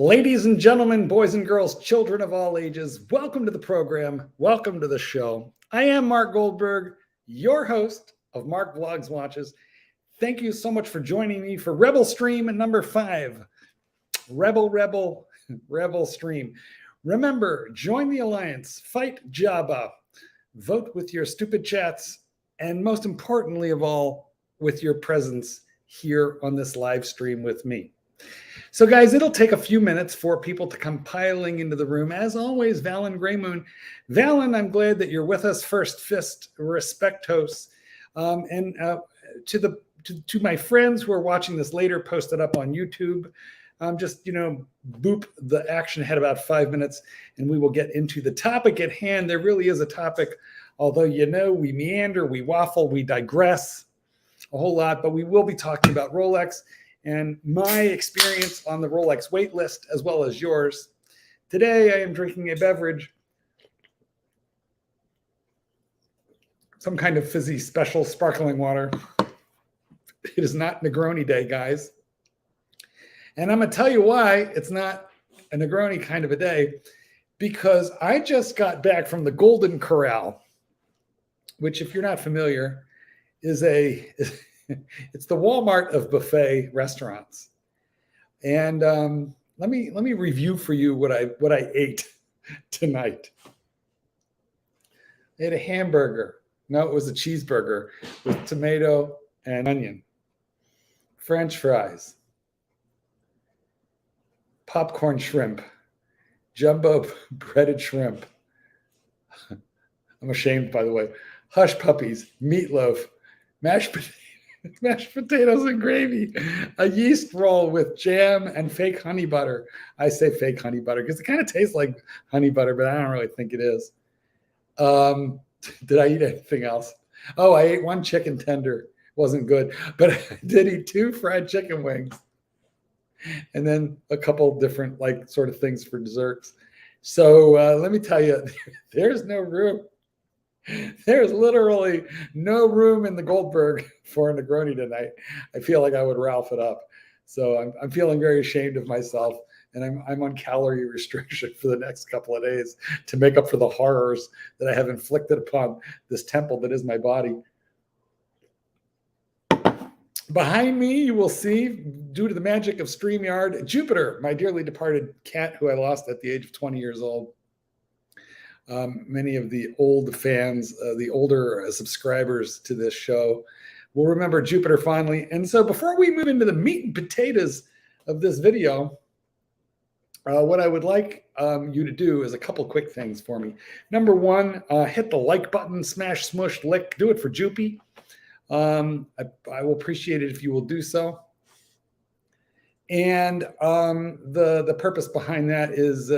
Ladies and gentlemen, boys and girls, children of all ages, welcome to the program. Welcome to the show. I am Mark Goldberg, your host of Mark Vlogs Watches. Thank you so much for joining me for Rebelstream number 5. Rebelstream. Remember, join the alliance, fight Jabba, vote with your stupid chats, and most importantly of all, with your presence here on this live stream with me. So guys, it'll take a few minutes for people to come piling into the room. As always, Valen Greymoon. Valen, I'm glad that you're with us. First fist, respectos. To my friends who are watching this later, posted up on YouTube, just, boop the action ahead about 5 minutes and we will get into the topic at hand. There really is a topic, although, we meander, we waffle, we digress a whole lot, but we will be talking about Rolex and my experience on the Rolex waitlist, as well as yours. Today, I am drinking a beverage, some kind of fizzy special sparkling water. It is not Negroni Day, guys. And I'm going to tell you why it's not a Negroni kind of a day, because I just got back from the Golden Corral, which, if you're not familiar, is it's the Walmart of buffet restaurants. And let me review for you what I ate tonight. I ate a hamburger. No, it was a cheeseburger with tomato and onion, French fries, popcorn shrimp, jumbo breaded shrimp. I'm ashamed, by the way. Hush puppies, meatloaf, mashed potatoes and gravy, a yeast roll with jam and fake honey butter. I say fake honey butter because it kind of tastes like honey butter, but I don't really think it is. Did I eat anything else? Oh, I ate one chicken tender. Wasn't good, but I did eat 2 fried chicken wings and then a couple different sort of things for desserts. So let me tell you, there's no room. There's literally no room in the Goldberg for a Negroni tonight. I feel like I would Ralph it up. So I'm feeling very ashamed of myself, and I'm on calorie restriction for the next couple of days to make up for the horrors that I have inflicted upon this temple that is my body. Behind me, you will see, due to the magic of StreamYard, Jupiter, my dearly departed cat who I lost at the age of 20 years old. Many of the old fans, the older subscribers to this show will remember Jupiter fondly. And so before we move into the meat and potatoes of this video, what I would like you to do is a couple quick things for me. Number one, hit the like button, smash, smush, lick. Do it for Jupy. I will appreciate it if you will do so. And the purpose behind that is,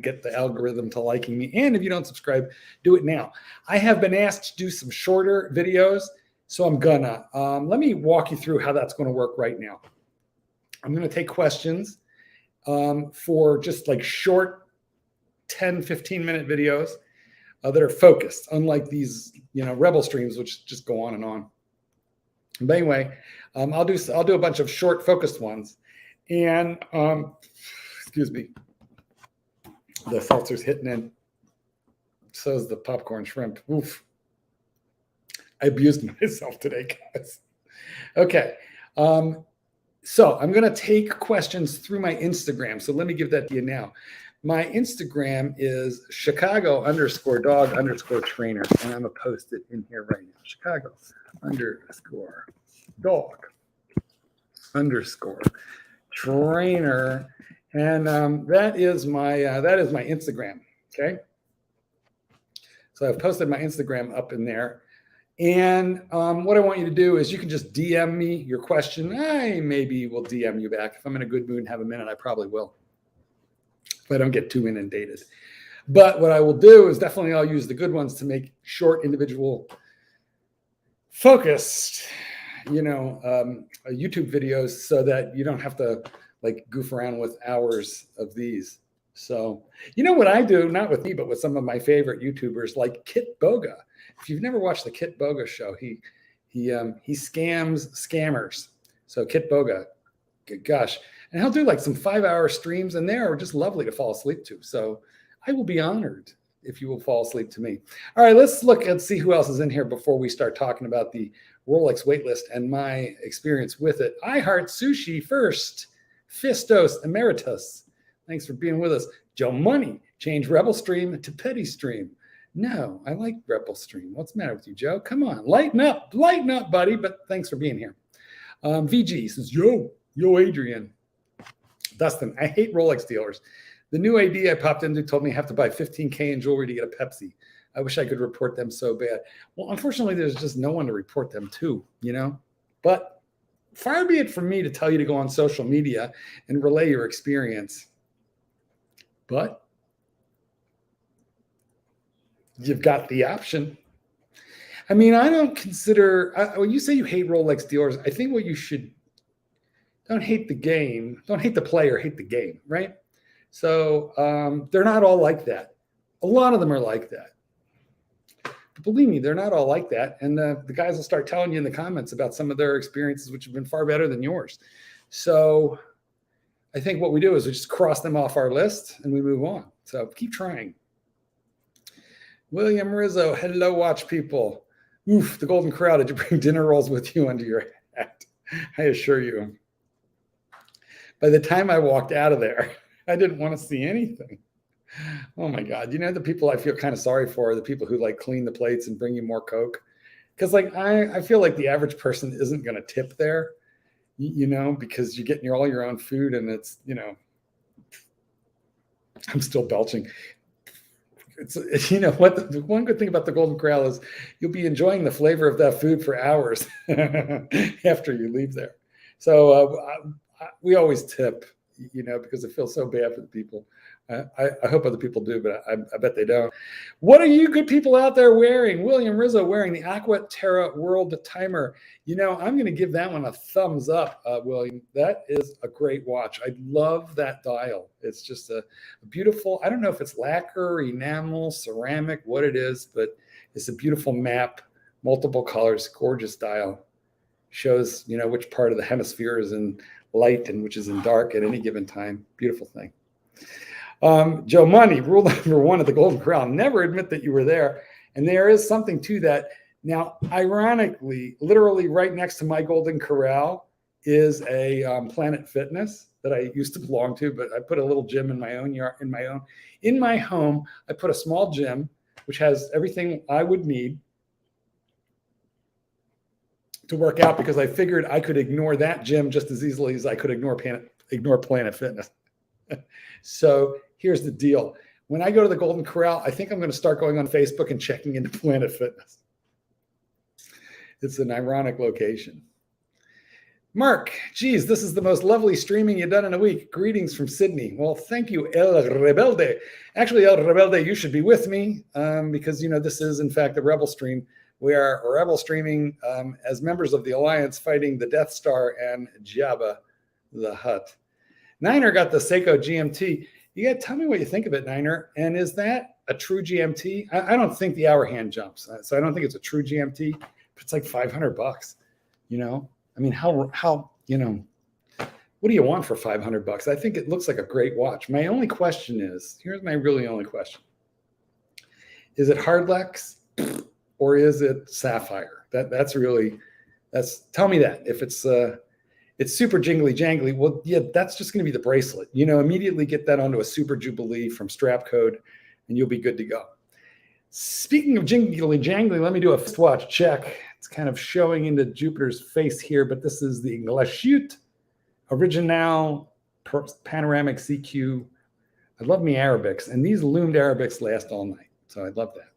get the algorithm to liking me. And if you don't subscribe, do it now. I have been asked to do some shorter videos, so I'm gonna. Let me walk you through how that's going to work right now. I'm going to take questions for just short 10, 15-minute videos that are focused, unlike these, Rebel streams, which just go on and on. But anyway, I'll do a bunch of short, focused ones. And excuse me, the seltzer's hitting in. So is the popcorn shrimp. Oof. I abused myself today, guys. Okay. So I'm going to take questions through my Instagram. So let me give that to you now. My Instagram is Chicago_dog_trainer. And I'm going to post it in here right now. Chicago_dog_trainer. And that is my Instagram. Okay. So I've posted my Instagram up in there. And what I want you to do is you can just DM me your question. I maybe will DM you back. If I'm in a good mood and have a minute, I probably will. If I don't get too inundated. But what I will do is definitely I'll use the good ones to make short, individual, focused, YouTube videos so that you don't have to goof around with hours of these. So, what I do, not with me, but with some of my favorite YouTubers like Kit Boga. If you've never watched the Kit Boga show, he scams scammers. So Kit Boga, gosh, and he'll do like some 5-hour streams, and they are just lovely to fall asleep to. So I will be honored if you will fall asleep to me. All right, let's look and see who else is in here before we start talking about the Rolex waitlist and my experience with it. I Heart Sushi first. Fistos Emeritus. Thanks for being with us. Joe Money. Change Rebelstream to Petty Stream. No, I like Rebelstream. What's the matter with you, Joe? Come on, lighten up, buddy. But thanks for being here. VG says, yo, Adrian. Dustin, I hate Rolex dealers. The new AD I popped into told me I have to buy $15K in jewelry to get a Pepsi. I wish I could report them so bad. Well, unfortunately, there's just no one to report them to, you know? But far be it from me to tell you to go on social media and relay your experience. But you've got the option. I mean, I don't consider, when you say you hate Rolex dealers, I think what you should, don't hate the game, don't hate the player, hate the game, right? So they're not all like that. A lot of them are like that. But believe me, they're not all like that. And the guys will start telling you in the comments about some of their experiences, which have been far better than yours. So I think what we do is we just cross them off our list and we move on. So keep trying. William Rizzo, hello, watch people. Oof, the Golden Corral. Did you bring dinner rolls with you under your hat? I assure you. By the time I walked out of there, I didn't want to see anything. Oh my God. You know, the people I feel kind of sorry for are the people who like clean the plates and bring you more Coke. Because like I feel like the average person isn't going to tip there, you know, because you're getting all your own food and it's, you know, I'm still belching. It's, you know what, the one good thing about the Golden Corral is you'll be enjoying the flavor of that food for hours after you leave there. So we always tip, you know, because it feels so bad for the people. I hope other people do, but I bet they don't. What are you good people out there wearing? William Rizzo wearing the Aqua Terra World Timer. You know, I'm going to give that one a thumbs up, William. That is a great watch. I love that dial. It's just a beautiful, I don't know if it's lacquer, enamel, ceramic, what it is, but it's a beautiful map, multiple colors, gorgeous dial. Shows, you know, which part of the hemisphere is in light and which is in dark at any given time. Beautiful thing. Joe Money, rule number 1 of the Golden Corral, never admit that you were there. And there is something to that. Now, ironically, literally right next to my Golden Corral is a Planet Fitness that I used to belong to, but I put a little gym in my own yard, in my home. I put a small gym, which has everything I would need to work out, because I figured I could ignore that gym just as easily as I could ignore Planet Fitness. So here's the deal. When I go to the Golden Corral, I think I'm going to start going on Facebook and checking into Planet Fitness. It's an ironic location. Mark, geez, this is the most lovely streaming you've done in a week. Greetings from Sydney. Well, thank you, El Rebelde. Actually, El Rebelde, you should be with me because, you know, this is, in fact, a Rebel stream. We are Rebel streaming as members of the Alliance fighting the Death Star and Jabba the Hutt. Niner got the Seiko GMT. You got to tell me what you think of it, Niner. And is that a true GMT? I don't think the hour hand jumps, so I don't think it's a true GMT. But it's like $500, you know. I mean, how you know, what do you want for $500? I think it looks like a great watch. My only question is, here's my really only question: is it Hardlex or is it sapphire? That's tell me that. If it's super jingly jangly, well, yeah, that's just going to be the bracelet. You know, immediately get that onto a Super Jubilee from Strapcode, and you'll be good to go. Speaking of jingly jangly, let me do a watch check. It's kind of showing into Jupiter's face here, but this is the Glashute Original Panoramic CQ. I love me Arabics, and these loomed Arabics last all night, so I love that.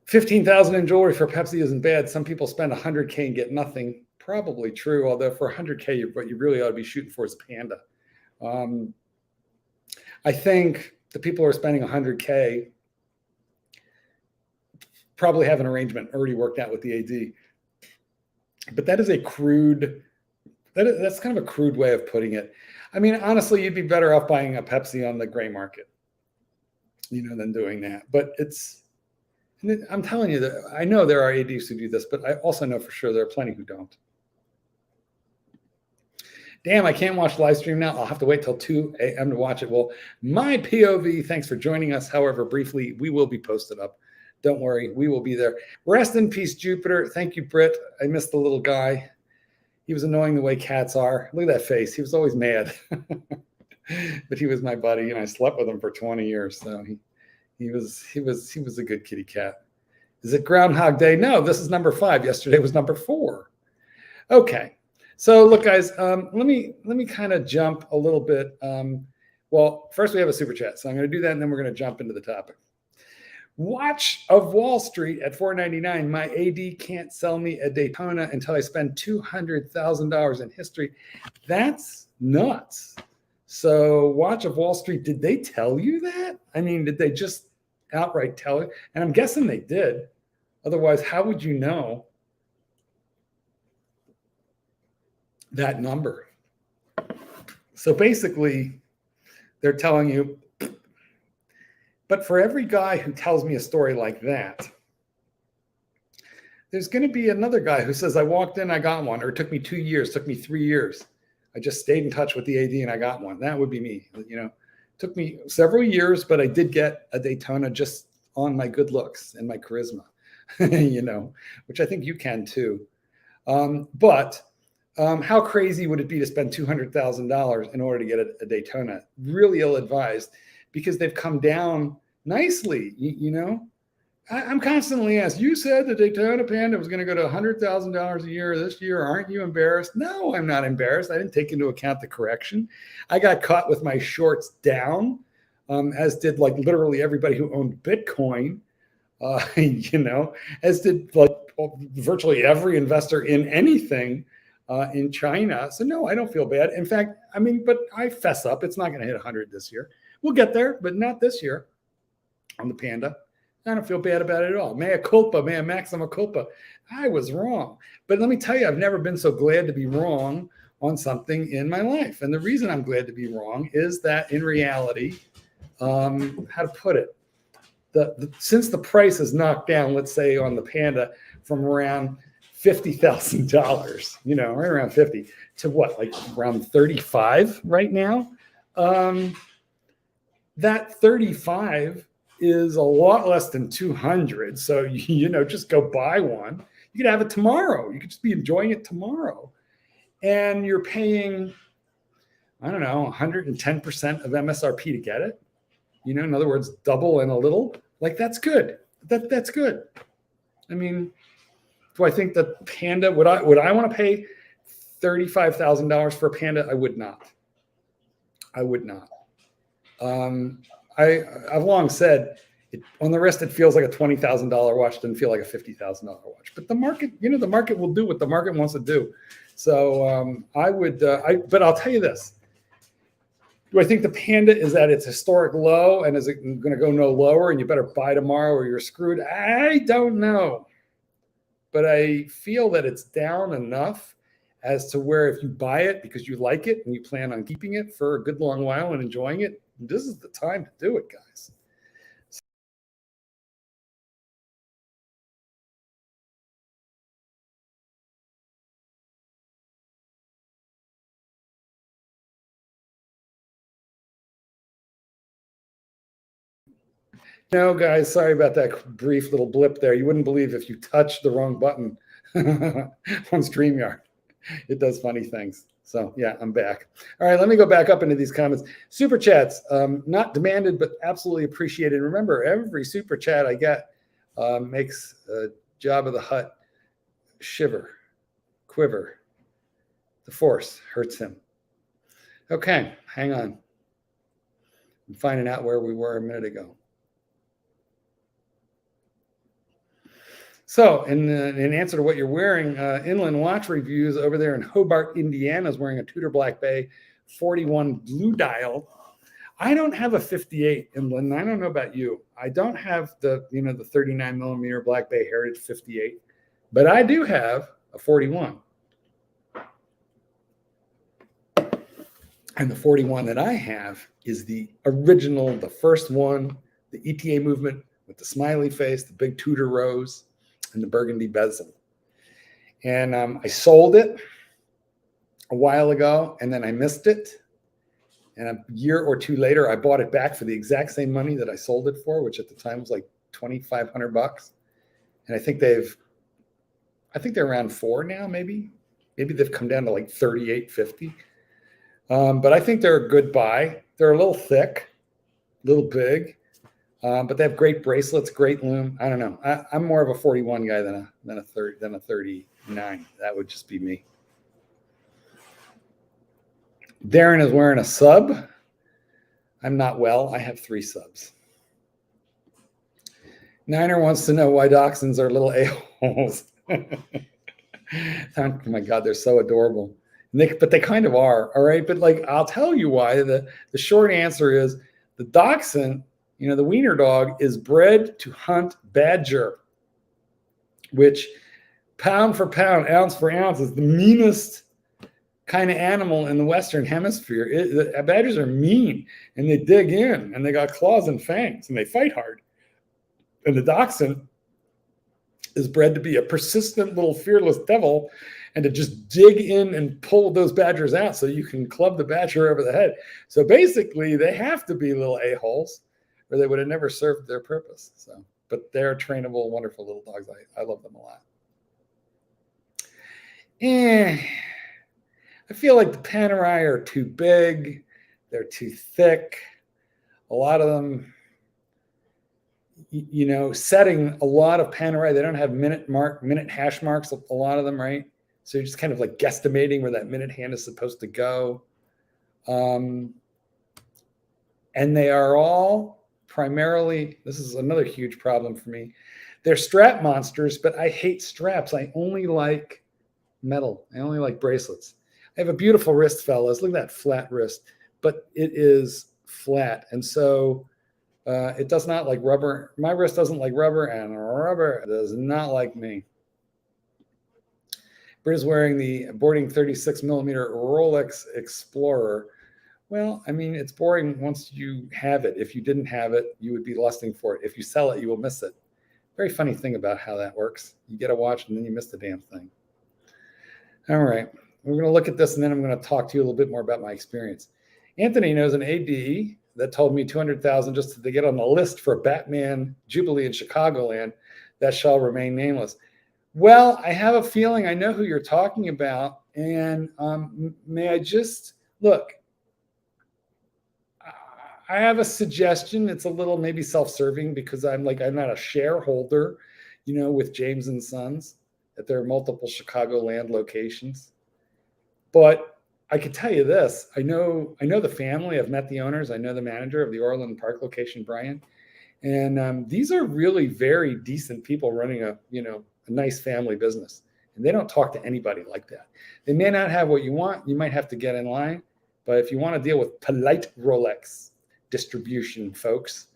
15,000 in jewelry for Pepsi isn't bad. Some people spend 100K and get nothing. Probably true, although for 100K, what you really ought to be shooting for is Panda. I think the people who are spending 100K probably have an arrangement already worked out with the AD. But that is that's kind of a crude way of putting it. I mean, honestly, you'd be better off buying a Pepsi on the gray market, you know, than doing that. But I'm telling you that I know there are ADs who do this, but I also know for sure there are plenty who don't. Damn, I can't watch the live stream now. I'll have to wait till 2 a.m. to watch it. Well, my POV, thanks for joining us. However, briefly, we will be posted up. Don't worry, we will be there. Rest in peace, Jupiter. Thank you, Britt. I missed the little guy. He was annoying the way cats are. Look at that face. He was always mad. But he was my buddy, and I slept with him for 20 years. So he was a good kitty cat. Is it Groundhog Day? No, this is number 5. Yesterday was number 4. Okay. So look, guys, let me kind of jump a little bit. Well, first we have a super chat. So I'm going to do that, and then we're going to jump into the topic. Watch of Wall Street at $4.99. My AD can't sell me a Daytona until I spend $200,000 in history. That's nuts. So Watch of Wall Street, did they tell you that? I mean, did they just outright tell you? And I'm guessing they did. Otherwise, how would you know that number? So basically, they're telling you, but for every guy who tells me a story like that, there's going to be another guy who says, I walked in, I got one, or it took me 2 years, took me 3 years. I just stayed in touch with the AD and I got one. That would be me. You know, it took me several years, but I did get a Daytona just on my good looks and my charisma, you know, which I think you can too. But how crazy would it be to spend $200,000 in order to get a Daytona? Really ill-advised, because they've come down nicely. You know, I'm constantly asked, you said the Daytona Panda was going to go to $100,000 a year this year. Aren't you embarrassed? No, I'm not embarrassed. I didn't take into account the correction. I got caught with my shorts down, as did like literally everybody who owned Bitcoin, you know, as did like virtually every investor in anything in China. So no, I don't feel bad. In fact, I mean, but I fess up. It's not going to hit 100 this year. We'll get there, but not this year on the Panda. I don't feel bad about it at all. Mea culpa, mea maxima culpa. I was wrong. But let me tell you, I've never been so glad to be wrong on something in my life. And the reason I'm glad to be wrong is that in reality, how to put it, since the price is knocked down, let's say on the Panda from around $50,000, you know, right around 50 to what, like around 35 right now. That 35 is a lot less than 200. So, you know, just go buy one. You could have it tomorrow. You could just be enjoying it tomorrow. And you're paying, I don't know, 110% of MSRP to get it. You know, in other words, double and a little. Like, that's good. That's good. I mean, do I think that Panda, would I want to pay $35,000 for a Panda? I would not. I would not. I've long said on the wrist, it feels like a $20,000 watch, doesn't feel like a $50,000 watch. But the market, you know, the market will do what the market wants to do. So but I'll tell you this. Do I think the Panda is at its historic low and is it going to go no lower and you better buy tomorrow or you're screwed? I don't know. But I feel that it's down enough as to where if you buy it because you like it and you plan on keeping it for a good long while and enjoying it, this is the time to do it, guys. No, guys, sorry about that brief little blip there. You wouldn't believe if you touched the wrong button on StreamYard. It does funny things. So yeah, I'm back. All right, let me go back up into these comments. Super chats, not demanded, but absolutely appreciated. Remember, every super chat I get makes Jabba the Hutt shiver, quiver. The force hurts him. Okay, hang on. I'm finding out where we were a minute ago. So in answer to what you're wearing, Inland Watch Reviews over there in Hobart, Indiana is wearing a Tudor Black Bay 41 blue dial. I don't have a 58 Inland. I don't know about you. I don't have the 39 millimeter Black Bay Heritage 58, but I do have a 41. And the 41 that I have is the original, the first one, the ETA movement with the smiley face, the big Tudor rose, and the burgundy bezel. And I sold it a while ago, and then I missed it. And a year or two later, I bought it back for the exact same money that I sold it for, which at the time was like $2,500. And I think they're around 4 now, maybe. Maybe they've come down to like 38.50. But I think they're a good buy. They're a little thick, a little big, but they have great bracelets, great lume. I don't know. I'm more of a 41 guy than a 39. That would just be me. Darren is wearing a sub. I'm not well. I have 3 subs. Niner wants to know why dachshunds are little a-holes. Oh my God, they're so adorable. But they kind of are, all right? But like, I'll tell you why. The short answer is the dachshund, the wiener dog, is bred to hunt badger, which pound for pound, ounce for ounce, is the meanest kind of animal in the Western Hemisphere. Badgers are mean, and they dig in, and they got claws and fangs, and they fight hard. And the dachshund is bred to be a persistent little fearless devil, and to just dig in and pull those badgers out so you can club the badger over the head. So basically, they have to be little a-holes, or they would have never served their purpose. So, but they're trainable, wonderful little dogs. I love them a lot. I feel like the Panerai are too big. They're too thick. A lot of them, setting a lot of Panerai, they don't have minute hash marks, a lot of them, right? So you're just kind of like guesstimating where that minute hand is supposed to go. And they are all primarily, this is another huge problem for me, they're strap monsters, but I hate straps. I only like metal. I only like bracelets. I have a beautiful wrist, fellas. Look at that flat wrist, but it is flat. And so it does not like rubber. My wrist doesn't like rubber, and rubber does not like me. Britt is wearing the boarding 36 millimeter Rolex Explorer. Well, I mean, it's boring once you have it. If you didn't have it, you would be lusting for it. If you sell it, you will miss it. Very funny thing about how that works. You get a watch and then you miss the damn thing. All right. We're going to look at this, and then I'm going to talk to you a little bit more about my experience. Anthony knows an AD that told me $200,000 just to get on the list for a Batman Jubilee in Chicagoland that shall remain nameless. Well, I have a feeling I know who you're talking about, and may I just look? I have a suggestion. It's a little maybe self-serving because I'm not a shareholder, with James and Sons, that there are multiple Chicagoland locations. But I could tell you this. I know the family. I've met the owners. I know the manager of the Orland Park location, Brian. And these are really very decent people running a nice family business. And they don't talk to anybody like that. They may not have what you want. You might have to get in line. But if you want to deal with polite Rolex distribution folks,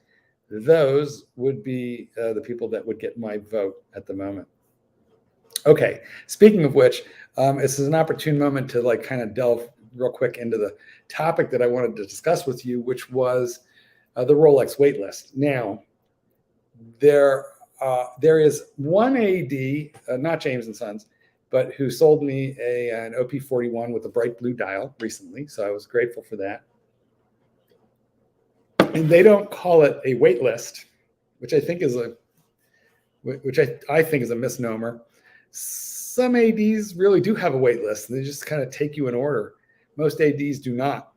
those would be the people that would get my vote at the moment. Okay, speaking of which, this is an opportune moment to kind of delve real quick into the topic that I wanted to discuss with you, which was the Rolex waitlist. Now, there is one AD, not James and Sons, but who sold me an OP41 with a bright blue dial recently, so I was grateful for that. And they don't call it a waitlist, which I think is a misnomer. Some ADs really do have a wait list. They just kind of take you in order. Most ADs do not.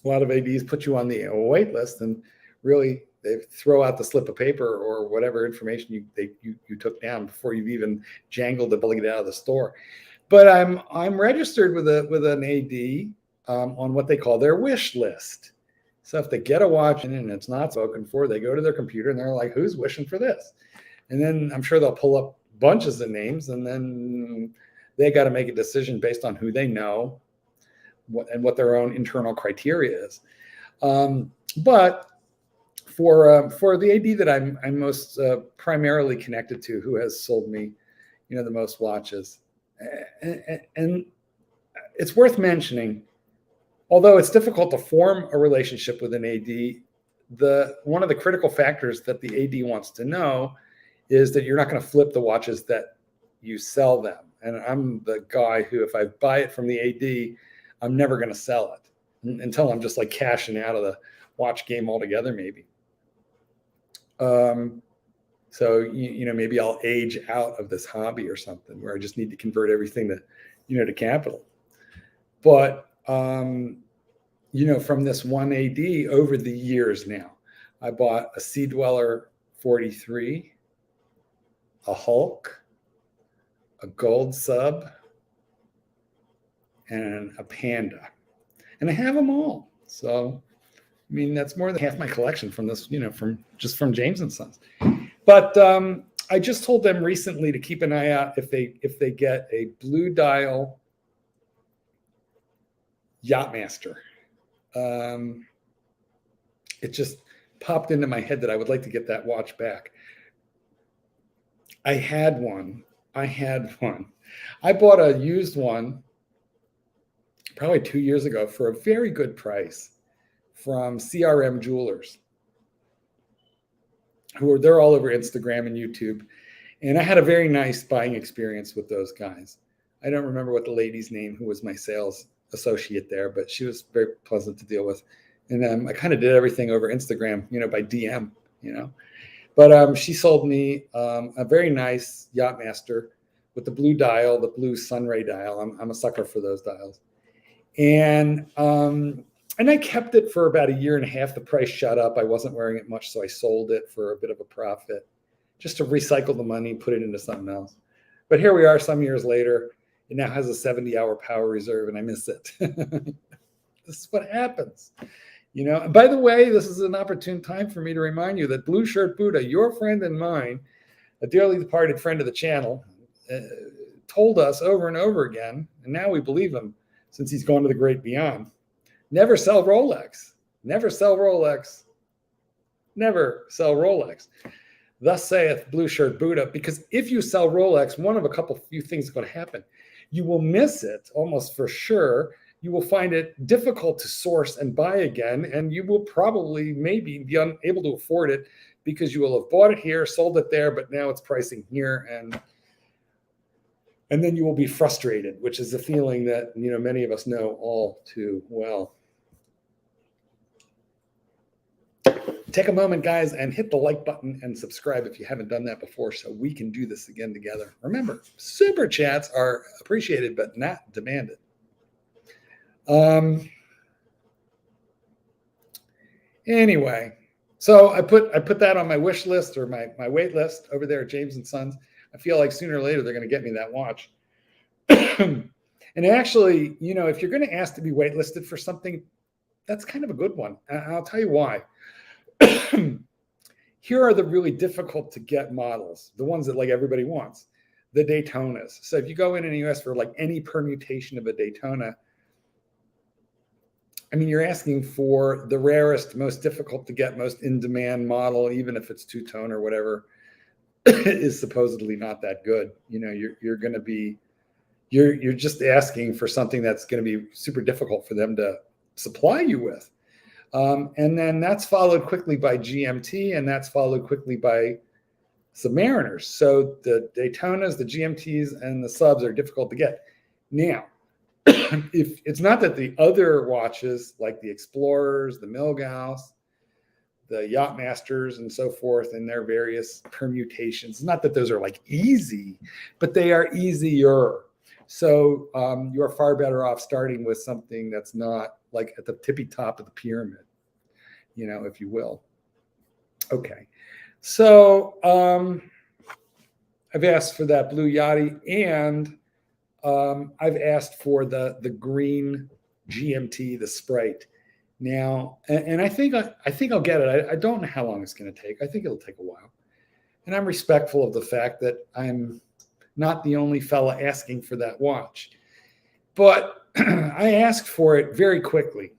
A lot of ADs put you on the wait list, and really they throw out the slip of paper or whatever information you took down before you've even jangled the bill to get out of the store. But I'm registered with an AD on what they call their wish list. So if they get a watch and it's not spoken for, they go to their computer and they're like, who's wishing for this? And then I'm sure they'll pull up bunches of names, and then they got to make a decision based on who they know and what their own internal criteria is. But for the AD that I'm most primarily connected to, who has sold me, the most watches, and it's worth mentioning, although it's difficult to form a relationship with an AD, one of the critical factors that the AD wants to know is that you're not going to flip the watches that you sell them. And I'm the guy who, if I buy it from the AD, I'm never going to sell it until I'm just like cashing out of the watch game altogether, maybe. So, maybe I'll age out of this hobby or something where I just need to convert everything to capital. But, from this one AD over the years now, I bought a Sea Dweller 43, a Hulk, a Gold Sub, and a Panda. And I have them all. So, that's more than half my collection from this, from James and Sons. But I just told them recently to keep an eye out if they get a blue dial Yachtmaster. It just popped into my head that I would like to get that watch back. I had one. I bought a used one probably 2 years ago for a very good price from CRM Jewelers. They're all over Instagram and YouTube. And I had a very nice buying experience with those guys. I don't remember what the lady's name who was my sales associate there, but she was very pleasant to deal with. And I kind of did everything over Instagram, by DM, But she sold me a very nice Yachtmaster with the blue dial, the blue Sunray dial. I'm a sucker for those dials. And I kept it for about 1.5 years. The price shot up. I wasn't wearing it much, so I sold it for a bit of a profit just to recycle the money, put it into something else. But here we are some years later. It now has a 70-hour power reserve, and I miss it. This is what happens. By the way, this is an opportune time for me to remind you that Blue Shirt Buddha, your friend and mine, a dearly departed friend of the channel, told us over and over again, and now we believe him since he's gone to the great beyond. Never sell Rolex. Never sell Rolex. Never sell Rolex. Thus saith Blue Shirt Buddha, because if you sell Rolex, one of a few things is going to happen. You will miss it almost for sure. You will find it difficult to source and buy again, and you will probably maybe be unable to afford it because you will have bought it here, sold it there, but now it's pricing here, and then you will be frustrated, which is a feeling that many of us know all too well. Take a moment, guys, and hit the like button and subscribe if you haven't done that before so we can do this again together. Remember, super chats are appreciated but not demanded. Anyway, so I put that on my wish list or my wait list over there at James and Sons. I feel like sooner or later they're going to get me that watch. And actually, if you're going to ask to be waitlisted for something, that's kind of a good one. I'll tell you why. Here are the really difficult to get models, the ones that like everybody wants, the Daytonas. So if you go in and you ask for like any permutation of a Daytona, you're asking for the rarest, most difficult to get, most in-demand model, even if it's two-tone or whatever, is supposedly not that good. You're just asking for something that's going to be super difficult for them to supply you with. And then that's followed quickly by GMT, and that's followed quickly by Submariners. So the Daytonas, the GMTs, and the subs are difficult to get. Now, if it's not that the other watches, like the Explorers, the Milgauss, the Yachtmasters, and so forth, and their various permutations, not that those are like easy, but they are easier. So you're far better off starting with something that's not like at the tippy top of the pyramid, if you will. Okay. So I've asked for that blue Yachty, and I've asked for the green GMT, the Sprite. Now, and I think I'll get it. I don't know how long it's going to take. I think it'll take a while. And I'm respectful of the fact that I'm not the only fella asking for that watch. But I asked for it very quickly.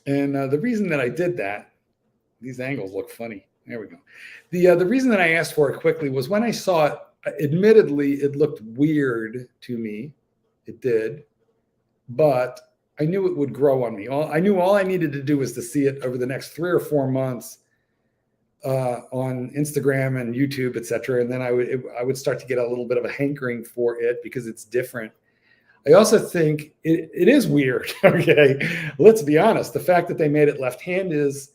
And the reason that I did that, these angles look funny. There we go. The reason that I asked for it quickly was when I saw it, admittedly, it looked weird to me. It did. But I knew it would grow on me. I knew all I needed to do was to see it over the next 3 or 4 months on Instagram and YouTube, etc. And then I would start to get a little bit of a hankering for it because it's different. I also think it is weird. Okay, let's be honest. The fact that they made it left-hand is,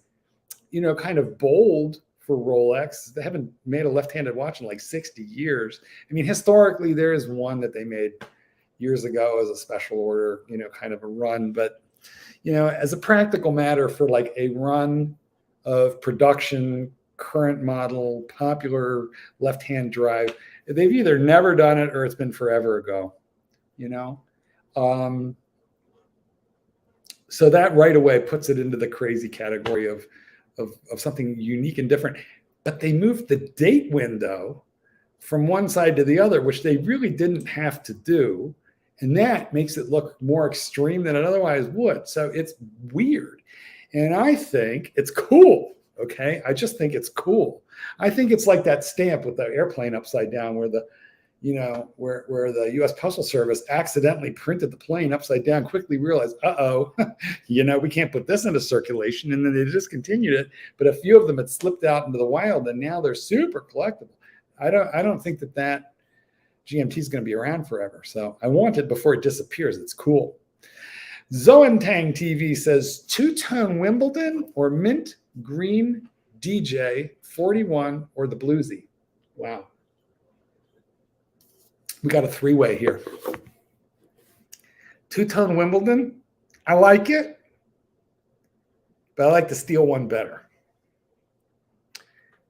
kind of bold for Rolex. They haven't made a left-handed watch in like 60 years. I mean, historically, there is one that they made years ago as a special order, kind of a run. But, as a practical matter for like a run of production, current model, popular left-hand drive, they've either never done it or it's been forever ago. So that right away puts it into the crazy category of something unique and different. But they moved the date window from one side to the other, which they really didn't have to do. And that makes it look more extreme than it otherwise would. So it's weird. And I think it's cool. Okay. I just think it's cool. I think it's like that stamp with the airplane upside down where the where the U.S. Postal Service accidentally printed the plane upside down, quickly realized, we can't put this into circulation, and then they discontinued it. But a few of them had slipped out into the wild, and now they're super collectible. I don't think that GMT is going to be around forever. So I want it before it disappears. It's cool. Zoentang TV says two-tone Wimbledon or mint green DJ 41 or the bluesy. Wow. We got a three-way here. Two-tone Wimbledon, I like it, but I like the steel one better.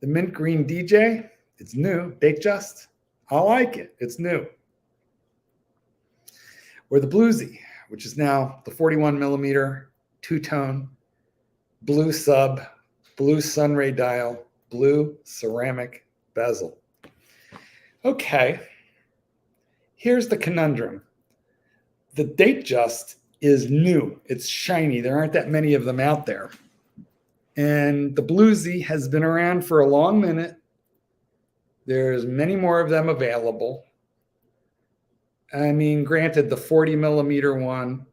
The mint green DJ, it's new, date just. I like it, it's new. Or the bluesy, which is now the 41 millimeter two-tone, blue sub, blue sunray dial, blue ceramic bezel. Okay. Here's the conundrum. The date just is new. It's shiny. There aren't that many of them out there. And the bluesy has been around for a long minute. There's many more of them available. I mean, granted, the 40 millimeter one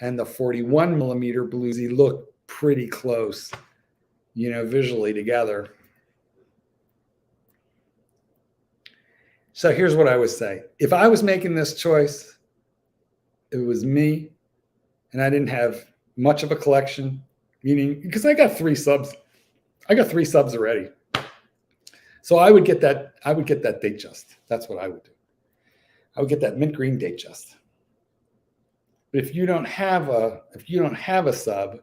and the 41 millimeter bluesy look pretty close, visually together. So here's what I would say. If I was making this choice, it was me, and I didn't have much of a collection, meaning because I got three subs. I got three subs already. So I would get that date just. That's what I would do. I would get that mint green date just. But if you don't have a sub,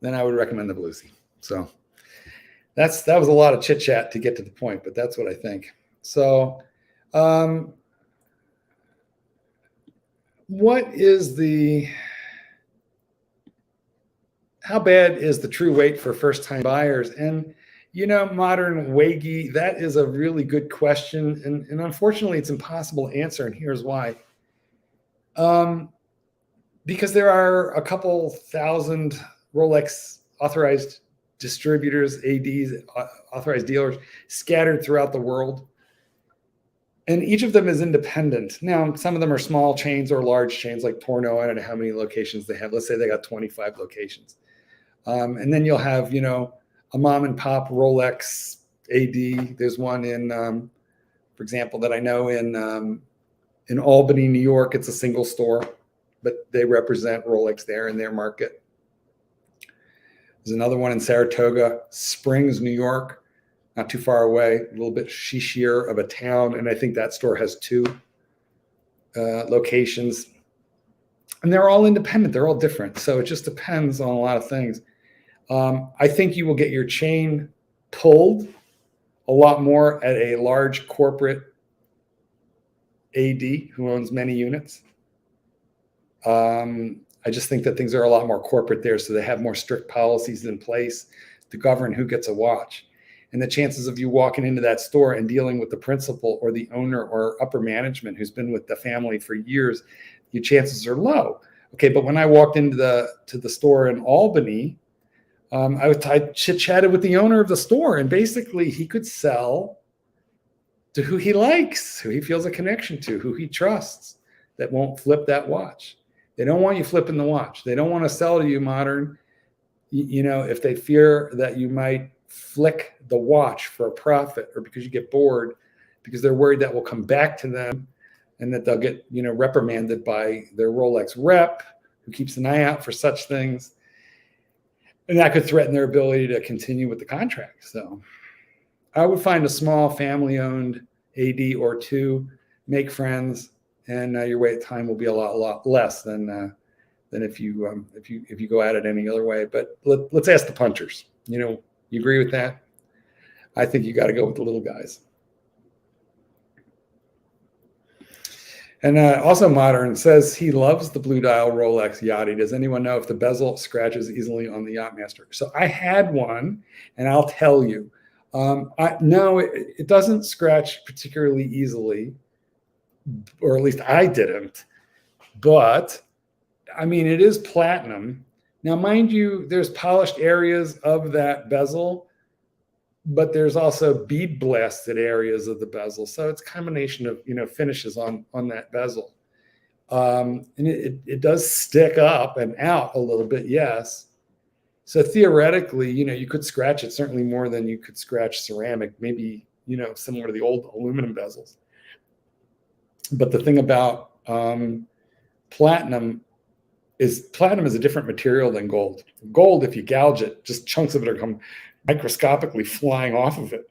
then I would recommend the bluesy. So that was a lot of chit chat to get to the point, but that's what I think. So how bad is the true weight for first-time buyers? And, modern Waggy, that is a really good question. And unfortunately, it's impossible to answer. And here's why. Because there are a couple thousand Rolex authorized distributors, ADs, authorized dealers scattered throughout the world. And each of them is independent. Now, some of them are small chains or large chains like Porno. I don't know how many locations they have. Let's say they got 25 locations. And then you'll have, a mom and pop Rolex AD. There's one in, for example, that I know in Albany, New York. It's a single store, but they represent Rolex there in their market. There's another one in Saratoga Springs, New York. Not too far away, a little bit shishier of a town. And I think that store has two locations. And they're all independent. They're all different. So it just depends on a lot of things. I think you will get your chain pulled a lot more at a large corporate AD who owns many units. I just think that things are a lot more corporate there. So they have more strict policies in place to govern who gets a watch. And the chances of you walking into that store and dealing with the principal or the owner or upper management who's been with the family for years, your chances are low. Okay, but when I walked into the store in Albany, I chit-chatted with the owner of the store, and basically he could sell to who he likes, who he feels a connection to, who he trusts, that won't flip that watch. They don't want you flipping the watch. They don't want to sell to you modern, if they fear that you might flick the watch for a profit, or because you get bored, because they're worried that will come back to them and that they'll get, reprimanded by their Rolex rep who keeps an eye out for such things. And that could threaten their ability to continue with the contract. So I would find a small family-owned AD or two, make friends, and your wait time will be a lot less than if you go at it any other way. But let's ask the punchers. You agree with that? I think you got to go with the little guys. And also Modern says he loves the blue dial Rolex Yachty. Does anyone know if the bezel scratches easily on the Yachtmaster? So I had one, and I'll tell you, no, it doesn't scratch particularly easily, or at least I didn't. But I mean, it is platinum. Now, mind you, there's polished areas of that bezel, but there's also bead blasted areas of the bezel. So it's a combination of, finishes on that bezel. And it does stick up and out a little bit, yes. So theoretically, you could scratch it certainly more than you could scratch ceramic, maybe, similar to the old aluminum bezels. But the thing about platinum is a different material than gold. Gold, if you gouge it, just chunks of it are come microscopically flying off of it,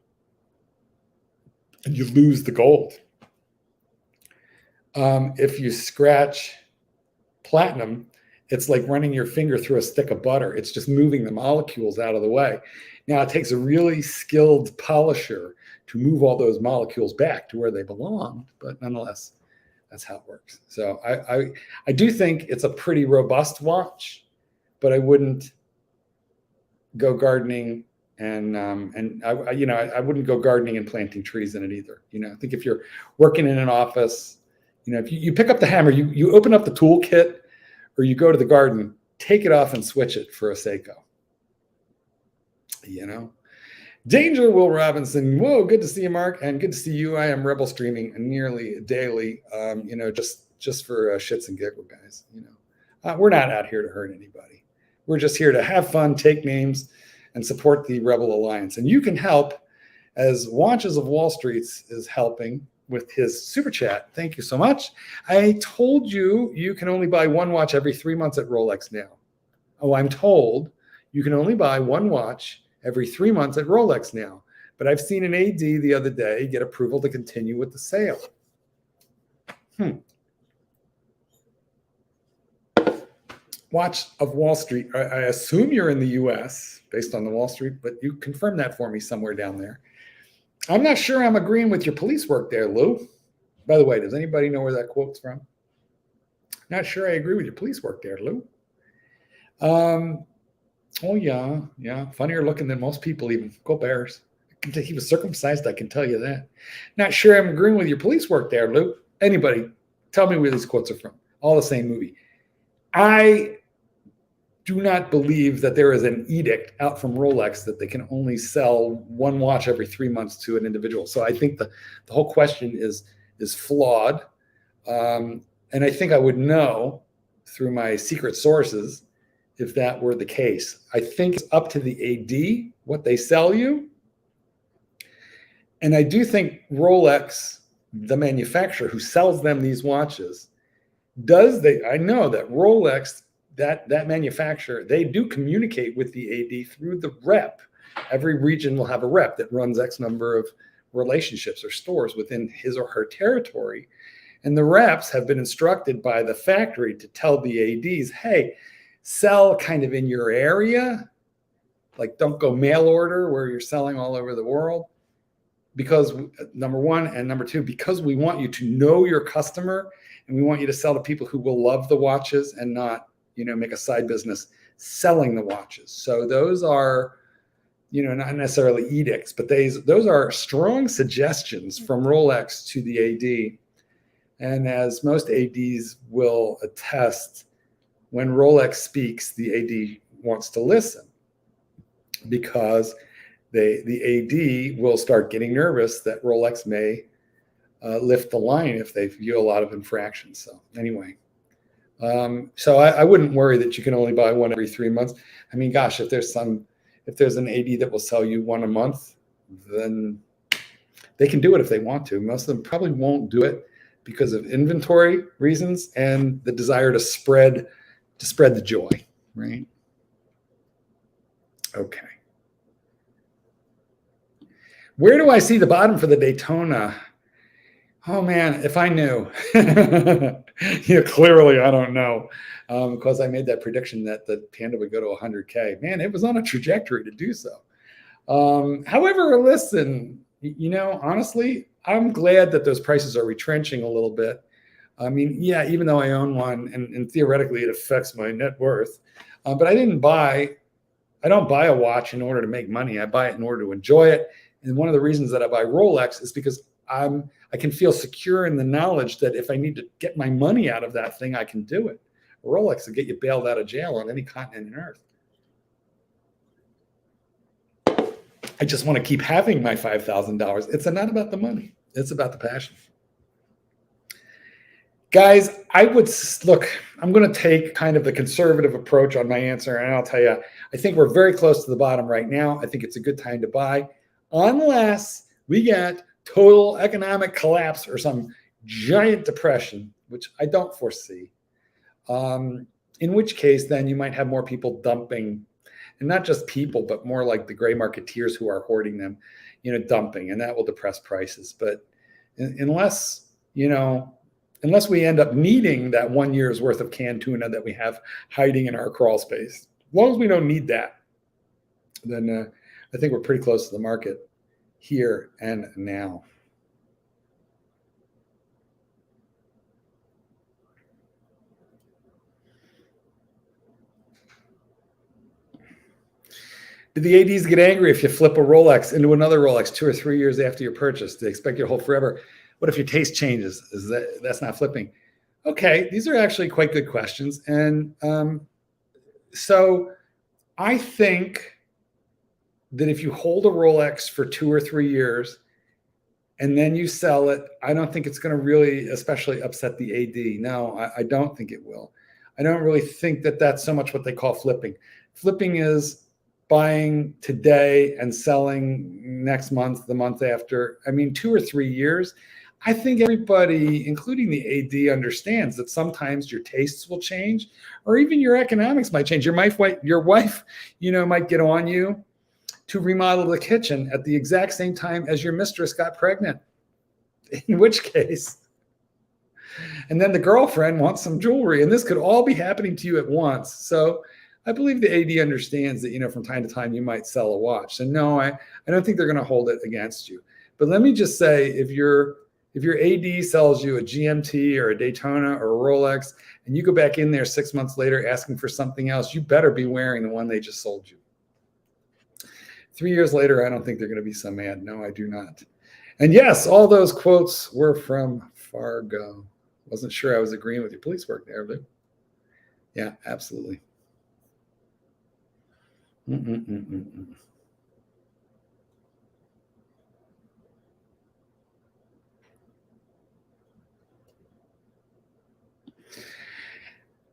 and you lose the gold. If you scratch platinum, it's like running your finger through a stick of butter. It's just moving the molecules out of the way. Now, it takes a really skilled polisher to move all those molecules back to where they belong, but nonetheless, that's how it works. So I do think it's a pretty robust watch, but I wouldn't go gardening and I wouldn't go gardening and planting trees in it either. I think if you're working in an office, if you pick up the hammer, you open up the toolkit, or you go to the garden, take it off and switch it for a Seiko. Danger, Will Robinson. Whoa, good to see you, Mark, and good to see you. I am rebel streaming nearly daily, just for shits and giggle, guys. We're not out here to hurt anybody. We're just here to have fun, take names, and support the Rebel Alliance. And you can help, as Watches of Wall Street is helping with his super chat. Thank you so much. I told you can only buy one watch every 3 months at Rolex now. Oh, I'm told you can only buy one watch every 3 months at Rolex now. But I've seen an AD the other day get approval to continue with the sale. Watch of Wall Street. I assume you're in the US based on the Wall Street, but you confirm that for me somewhere down there. I'm not sure I'm agreeing with your police work there, Lou. By the way, does anybody know where that quote's from? Not sure I agree with your police work there, Lou. Oh, yeah. Funnier looking than most people even. Go Bears. He was circumcised, I can tell you that. Not sure I'm agreeing with your police work there, Lou. Anybody, tell me where these quotes are from. All the same movie. I do not believe that there is an edict out from Rolex that they can only sell one watch every 3 months to an individual. So I think the whole question is flawed. And I think I would know through my secret sources if that were the case. I think it's up to the AD what they sell you. And I do think Rolex, the manufacturer who sells them these watches, I know that Rolex, that manufacturer, they do communicate with the AD through the rep. Every region will have a rep that runs X number of relationships or stores within his or her territory. And the reps have been instructed by the factory to tell the ADs, hey, sell kind of in your area. Like, don't go mail order where you're selling all over the world. Because number one, and number two, because we want you to know your customer, and we want you to sell to people who will love the watches and not, make a side business selling the watches. So those are, not necessarily edicts, but those are strong suggestions from Rolex to the AD. And as most ADs will attest, when Rolex speaks, the AD wants to listen, because the AD will start getting nervous that Rolex may lift the line if they view a lot of infractions. So anyway, so I wouldn't worry that you can only buy one every 3 months. I mean, gosh, if there's some if there's an AD that will sell you one a month, then they can do it if they want to. Most of them probably won't do it because of inventory reasons and the desire to spread the joy, right? Okay. Where do I see the bottom for the Daytona? Oh man, if I knew. Clearly I don't know, because I made that prediction that the Panda would go to 100K. Man, it was on a trajectory to do so. However, listen, honestly, I'm glad that those prices are retrenching a little bit. I mean, yeah, even though I own one and theoretically it affects my net worth, but I don't buy a watch in order to make money. I buy it in order to enjoy it. And one of the reasons that I buy Rolex is because I can feel secure in the knowledge that if I need to get my money out of that thing, I can do it. Rolex will get you bailed out of jail on any continent on earth. I just want to keep having my $5,000. It's not about the money. It's about the passion. Guys, I'm going to take kind of the conservative approach on my answer. And I'll tell you, I think we're very close to the bottom right now. I think it's a good time to buy unless we get total economic collapse or some giant depression, which I don't foresee. In which case, then you might have more people dumping, and not just people, but more like the gray marketeers who are hoarding them, dumping, and that will depress prices. But unless we end up needing that 1 year's worth of canned tuna that we have hiding in our crawl space, as long as we don't need that, then I think we're pretty close to the market here and now. Do the ADs get angry if you flip a Rolex into another Rolex 2 or 3 years after your purchase? Do they expect you to hold forever? What if your taste changes? That's not flipping? Okay, these are actually quite good questions. And so I think that if you hold a Rolex for 2 or 3 years and then you sell it, I don't think it's going to really especially upset the AD. No, I don't think it will. I don't really think that that's so much what they call flipping. Flipping is buying today and selling next month, the month after. I mean, 2 or 3 years. I think everybody, including the AD, understands that sometimes your tastes will change, or even your economics might change. Your wife, might get on you to remodel the kitchen at the exact same time as your mistress got pregnant. In which case, and then the girlfriend wants some jewelry, and this could all be happening to you at once. So I believe the AD understands that, from time to time you might sell a watch. So no, I don't think they're going to hold it against you. But let me just say, if your AD sells you a GMT or a Daytona or a Rolex, and you go back in there 6 months later asking for something else, you better be wearing the one they just sold you. 3 years later, I don't think they're going to be so mad. No, I do not. And yes, all those quotes were from Fargo. Wasn't sure I was agreeing with your police work there, but yeah, absolutely.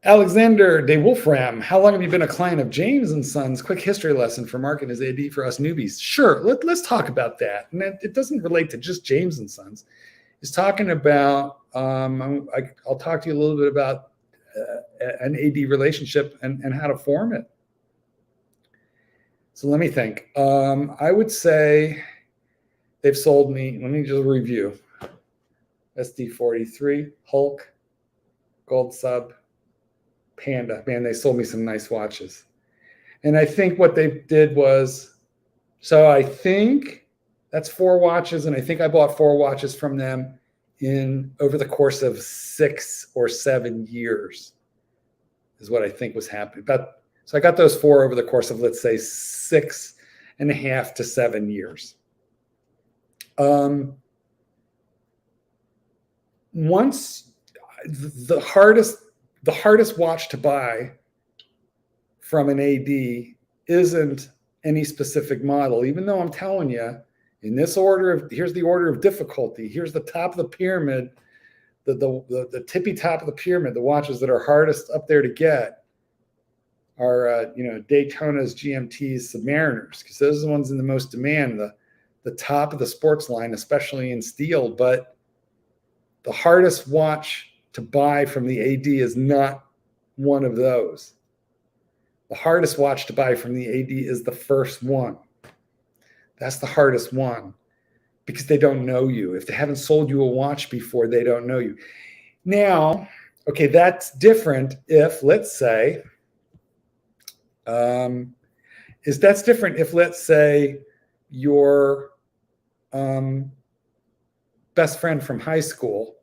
Alexander de Wolfram, how long have you been a client of James and Sons? Quick history lesson for Mark and his AD for us newbies. Sure, let's talk about that. And it doesn't relate to just James and Sons. It's talking about, I'll talk to you a little bit about an AD relationship and how to form it. So let me think. I would say they've sold me, let me just review. SD43, Hulk, Gold Sub, Panda. Man, they sold me some nice watches. And I think what they did was, so I think that's 4 watches, and I think I bought 4 watches from them over the course of 6 or 7 years is what I think was happening. So I got those 4 over the course of, let's say, 6.5 to 7 years. Once the hardest watch to buy from an AD isn't any specific model, even though I'm telling you, in this order here's the order of difficulty. Here's the top of the pyramid, the tippy top of the pyramid, the watches that are hardest up there to get are Daytonas, GMTs, Submariners, because those are the ones in the most demand, the top of the sports line, especially in steel. But the hardest watch to buy from the AD is not one of those. The hardest watch to buy from the AD is the first one. That's the hardest one, because they don't know you. If they haven't sold you a watch before, they don't know you. Now, okay, that's different if, let's say, your best friend from high school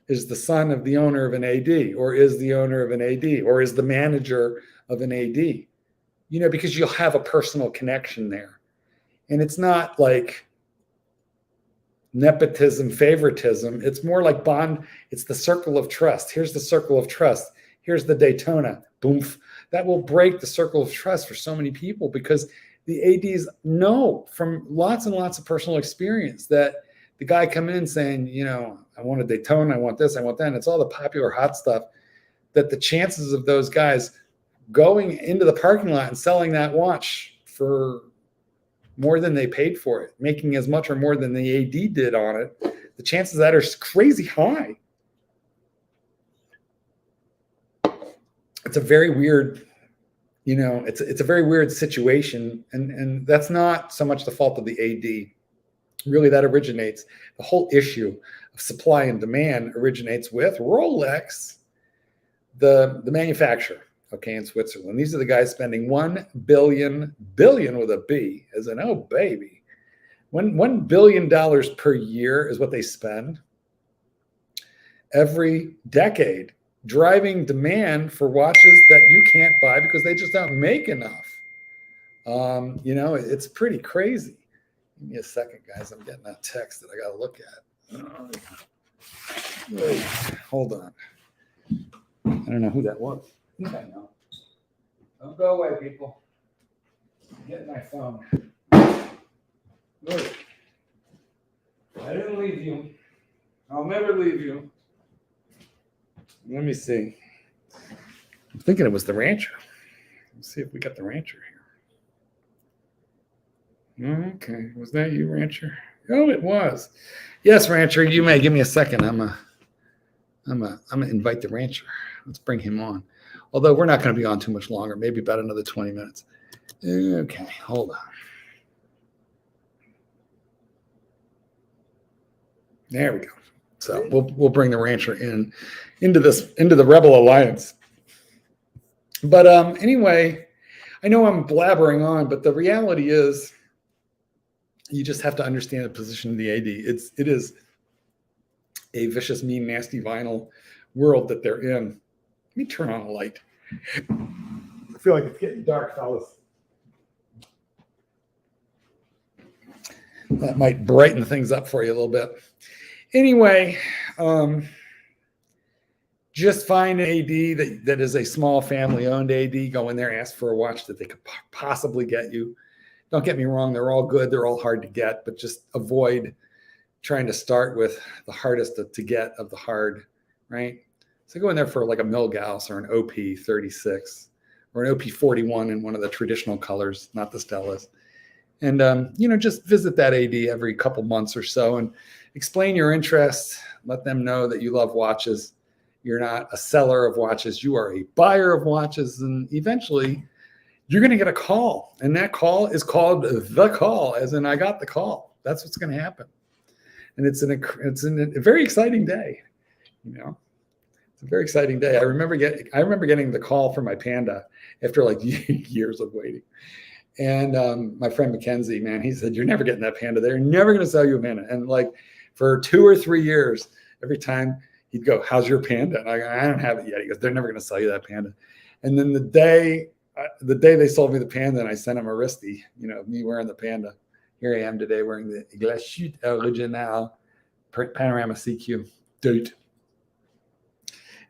is the son of the owner of an AD, or is the owner of an AD, or is the manager of an AD, because you'll have a personal connection there. And it's not like nepotism, favoritism. It's more like bond. It's the circle of trust. Here's the circle of trust. Here's the Daytona. Boom. That will break the circle of trust for so many people, because the ADs know from lots and lots of personal experience that the guy coming in saying, I want a Daytona, I want this, I want that, and it's all the popular hot stuff, that the chances of those guys going into the parking lot and selling that watch for more than they paid for it, making as much or more than the AD did on it, the chances of that are crazy high. It's a very weird, it's a very weird situation. And that's not so much the fault of the AD. Really, that originates, the whole issue of supply and demand originates with Rolex, the manufacturer, okay, in Switzerland. These are the guys spending $1 billion with a B, as in, oh, baby. $1 billion per year is what they spend every decade, driving demand for watches that you can't buy because they just don't make enough. It's pretty crazy. Give me a second, guys. I'm getting that text that I got to look at. Wait, hold on. I don't know who that was. I think I know. Don't go away, people. I'm getting my phone. Look, I didn't leave you. I'll never leave you. Let me see. I'm thinking it was the rancher. Let's see if we got the rancher here. Okay, was that you, rancher? Oh, it was. Yes, rancher. You may give me a second. I'm gonna invite the rancher. Let's bring him on. Although we're not going to be on too much longer. Maybe about another 20 minutes. Okay, hold on. There we go. So we'll bring the rancher into the Rebel Alliance. But anyway, I know I'm blabbering on, but the reality is, you just have to understand the position of the AD. It is a vicious, mean, nasty vinyl world that they're in. Let me turn on a light. I feel like it's getting dark, fellas. That might brighten things up for you a little bit. Anyway, just find an AD that is a small family-owned AD. Go in there, ask for a watch that they could possibly get you. Don't get me wrong, they're all good. They're all hard to get, but just avoid trying to start with the hardest to get of the hard, right? So go in there for like a Milgauss or an OP36 or an OP41 in one of the traditional colors, not the Stellas. And, just visit that AD every couple months or so and explain your interest. Let them know that you love watches. You're not a seller of watches. You are a buyer of watches. And eventually you're going to get a call. And that call is called the call, as in I got the call. That's what's going to happen. And it's a very exciting day. It's a very exciting day. I remember getting the call from my Panda after like years of waiting. And my friend Mackenzie, man, he said, "You're never getting that Panda. They're never going to sell you a Panda." And like for 2 or 3 years, every time he'd go, "How's your Panda?" And I go, "I don't have it yet." He goes, "They're never going to sell you that Panda." And then the day they sold me the Panda, and I sent him a wristy, me wearing the Panda. Here I am today wearing the Glashut Original Panorama CQ date.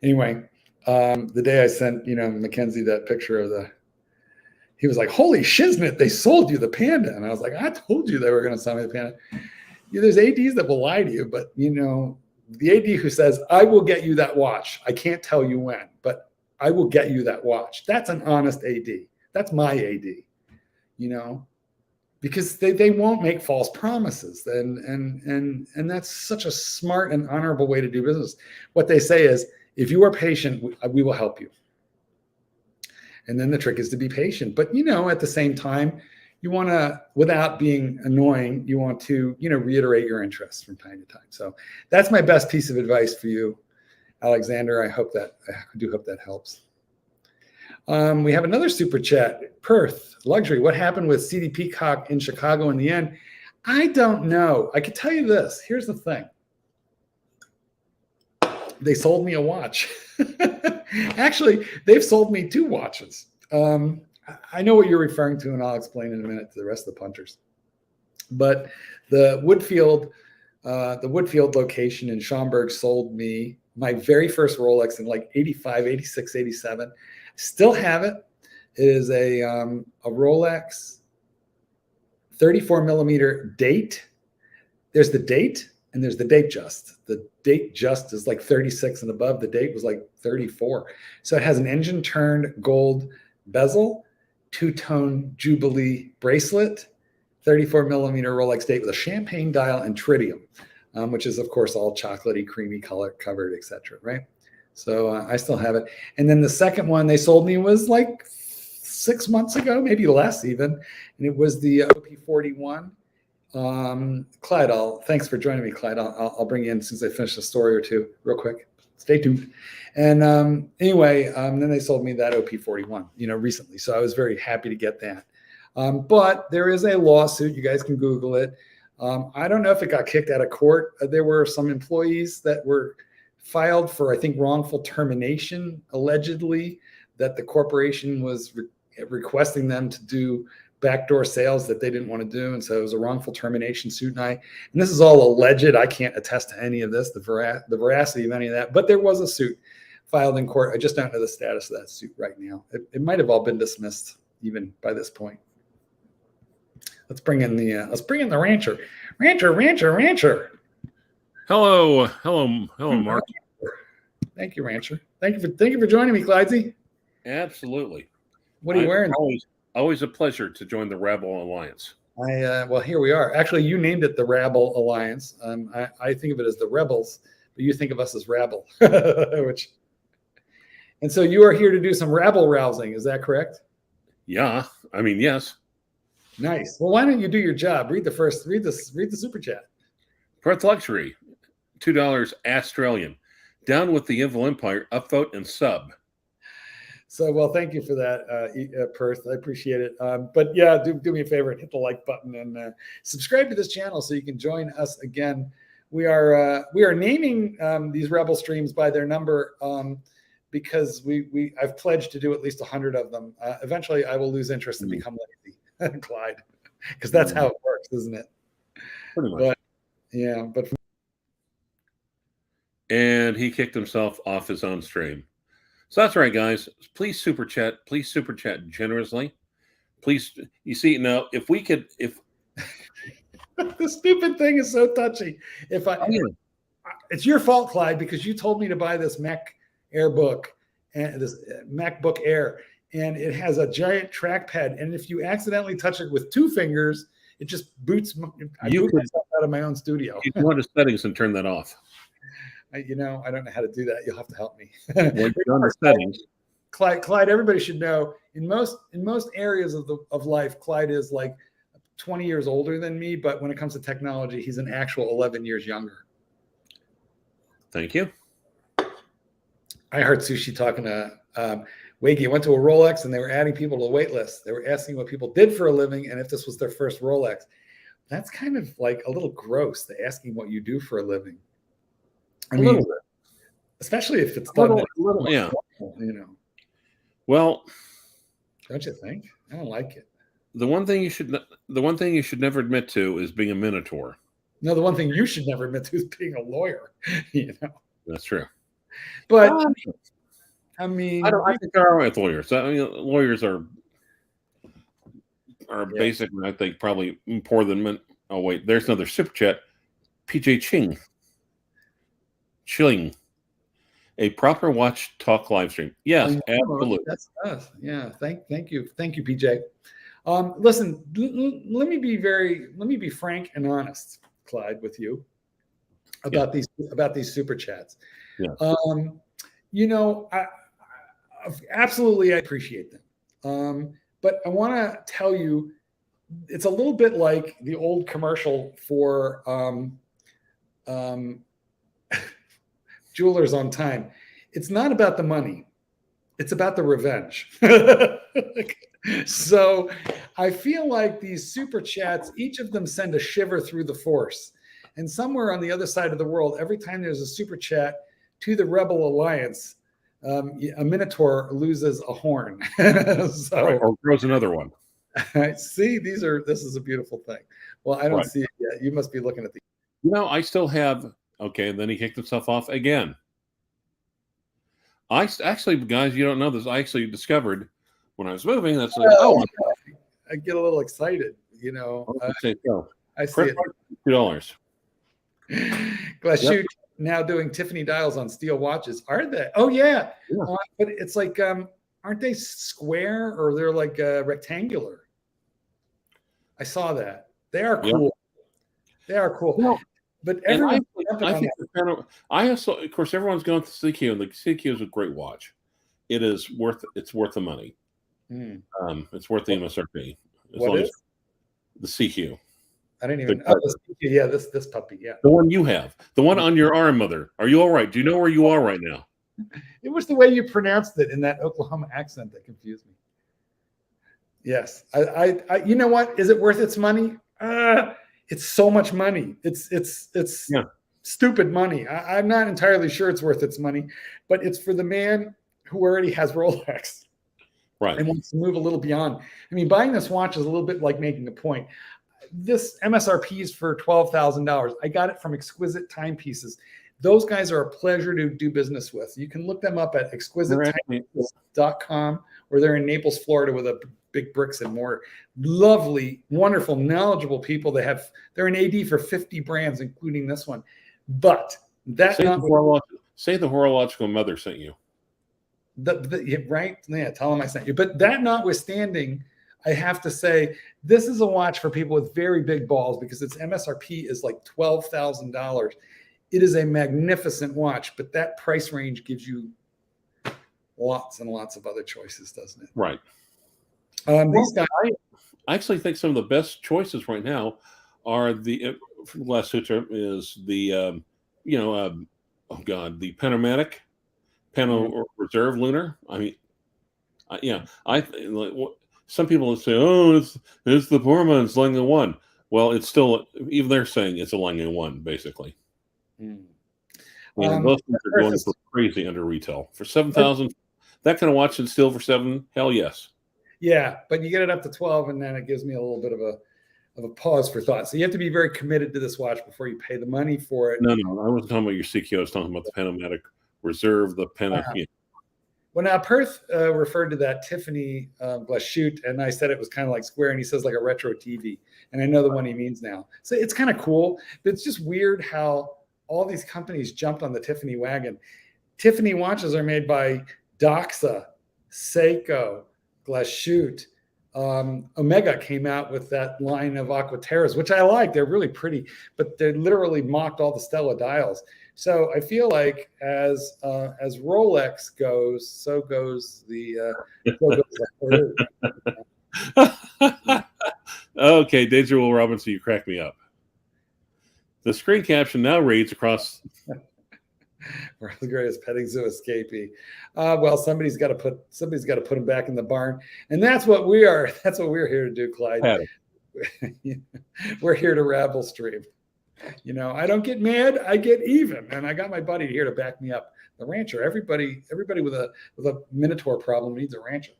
Anyway, the day I sent, Mackenzie that picture of he was like, "Holy shiznit, they sold you the Panda." And I was like, "I told you they were going to sell me the Panda." There's ADs that will lie to you, but the AD who says, "I will get you that watch. I can't tell you when, but I will get you that watch. That's an honest AD. That's my AD, you know, because they won't make false promises. And that's such a smart and honorable way to do business. What they say is, if you are patient, we will help you. And then the trick is to be patient. But, you know, at the same time, you want to, without being annoying, you want to, you know, reiterate your interests from time to time. So that's my best piece of advice for you, Alexander. I do hope that helps. We have another super chat. Perth Luxury. What happened with CD Peacock in Chicago in the end? I don't know. I could tell you this. Here's the thing. They sold me a watch. Actually, they've sold me 2 watches. I know what you're referring to, and I'll explain in a minute to the rest of the punters. But the Woodfield location in Schaumburg sold me my very first Rolex in like 85, 86, 87. Still have it. It is a Rolex 34 millimeter date. There's the date and there's the date just. The date just is like 36 and above. The date was like 34. So it has an engine turned gold bezel, 2-tone Jubilee bracelet, 34 millimeter Rolex date with a champagne dial and tritium, which is of course all chocolatey, creamy color covered, etc. Right? So I still have it. And then the second one they sold me was like 6 months ago, maybe less even. And it was the OP41. Clyde, thanks for joining me, Clyde. I'll bring you in since I finished a story or two real quick. Stay tuned. And anyway, then they sold me that OP41, you know, recently. So I was very happy to get that. But there is a lawsuit. You guys can Google it. I don't know if it got kicked out of court. There were some employees that were filed for, I think, wrongful termination, allegedly, that the corporation was requesting them to do backdoor sales that they didn't want to do. And so it was a wrongful termination suit. And this is all alleged. I can't attest to any of this, the veracity of any of that. But there was a suit filed in court. I just don't know the status of that suit right now. It might have all been dismissed even by this point. Let's bring in the rancher. Rancher. Hello, Mark. Thank you, Rancher. Thank you for joining me, Clydesy. Absolutely. What are you wearing? Always a pleasure to join the Rebel Alliance. Well, here we are. Actually, you named it the Rebel Alliance. I think of it as the Rebels, but you think of us as Rabble. And so you are here to do some rabble rousing. Is that correct? Yeah. I mean, yes. Nice. Well, why don't you do your job? Read the super chat. Perth Luxury, $2 Australian. Down with the Evil Empire, upvote and sub. So, well, thank you for that, Perth. I appreciate it. But yeah, do me a favor and hit the like button and subscribe to this channel so you can join us again. We are naming these Rebel streams by their number because I've pledged to do at least 100 of them. Eventually, I will lose interest and become lazy, Clyde, because that's how it works, isn't it? Pretty much. But and he kicked himself off his own stream. So that's right, guys. Please super chat generously. Please, you see, now if the stupid thing is so touchy. It's your fault, Clyde, because you told me to buy this Mac Air book and this MacBook Air, and it has a giant trackpad. And if you accidentally touch it with 2 fingers, it just boots. I boot myself out of my own studio. You can go to settings and turn that off. I don't know how to do that. You'll have to help me. Well, you're on the settings. Clyde, everybody should know in most areas of life, Clyde is like 20 years older than me, but when it comes to technology, he's an actual 11 years younger. Thank you. I heard Sushi talking to Waggy. Went to a Rolex and they were adding people to the wait list. They were asking what people did for a living and if this was their first Rolex. That's kind of like a little gross, the asking what you do for a living. I mean, especially if it's done. Yeah. You know. Well, don't you think? I don't like it. The one thing you should never admit to is being a minotaur. No, the one thing you should never admit to is being a lawyer. You know. That's true. But I mean, I think there are with lawyers. I mean, lawyers are basically, I think, probably poor than men. Oh wait, there's another super chat. PJ Chilling. A proper watch talk live stream. Yes, absolutely. That's us. Yeah. Thank you, PJ. Listen, let me be frank and honest, Clyde, with you about these super chats. Yeah. Absolutely, I appreciate them. But I want to tell you, it's a little bit like the old commercial for Jewelers on Time. It's not about the money. It's about the revenge. So I feel like these super chats, each of them send a shiver through the force. And somewhere on the other side of the world, every time there's a super chat to the Rebel Alliance, a Minotaur loses a horn. Or grows another one. See, this is a beautiful thing. Well, I don't see it yet. You must be looking at the. I still have. Okay, and then he kicked himself off again. I actually, guys, you don't know this. I actually discovered when I was moving. That's I get a little excited. I see it. $2. Glashute now doing Tiffany dials on steel watches. Are they? Oh yeah. But it's like, aren't they square or they're like rectangular? I saw that. They are cool. They are cool. But everyone, I also, of course, everyone's going to CQ, and the CQ is a great watch. It's worth the money. It's worth the MSRP. What is the CQ? I didn't even. The CQ, yeah, this puppy, yeah. The one you have, the one on your arm, Mother. Are you all right? Do you know where you are right now? It was the way you pronounced it in that Oklahoma accent that confused me. Yes, I you know what? Is it worth its money? It's so much money. It's stupid money. I'm not entirely sure it's worth its money, but it's for the man who already has Rolex, right, and wants to move a little beyond. I mean, buying this watch is a little bit like making a point. This MSRP is for $12,000. I got it from Exquisite Timepieces. Those guys are a pleasure to do business with. You can look them up at exquisitetimepieces.com, or they're in Naples, Florida, with a big bricks and mortar. Lovely, wonderful, knowledgeable people. They're an AD for 50 brands, including this one. But that say the horological mother sent you. Right? Yeah, tell them I sent you. But that notwithstanding, I have to say this is a watch for people with very big balls because its MSRP is like $12,000. It is a magnificent watch, but that price range gives you lots and lots of other choices, doesn't it? Right. These guys, I actually think some of the best choices right now are the last sutra is the the Panoramic Pano Reserve Lunar. I mean, some people will say, "Oh, it's the poor man's Lange 1." Well, it's still, even they're saying it's a Lange 1, basically. And those things are going for crazy under retail for $7,000. That kind of watch is still for $7,000. Hell yes. Yeah, but you get it up to 12, and then it gives me a little bit of a pause for thought. So you have to be very committed to this watch before you pay the money for it. No, I wasn't talking about your CQ. I was talking about the Panoramic Reserve, the Panoramic. Well, now Perth referred to that Tiffany Glashute, and I said it was kind of like square, and he says like a retro TV, and I know the one he means now. So it's kind of cool, but it's just weird how all these companies jumped on the Tiffany wagon. Tiffany watches are made by Doxa, Seiko, Glashute. Omega came out with that line of Aquaterras, which I like. They're really pretty, but they literally mocked all the Stella dials. So I feel like as Rolex goes, so goes the. Okay, Deja Will Robinson, you crack me up. The screen caption now reads across. World's greatest petting zoo escapee. Well, somebody's got to put him back in the barn, and that's what we are. That's what we're here to do, Clyde. We're here to Rebelstream. I don't get mad. I get even, and I got my buddy here to back me up. The rancher. Everybody with a Minotaur problem needs a rancher.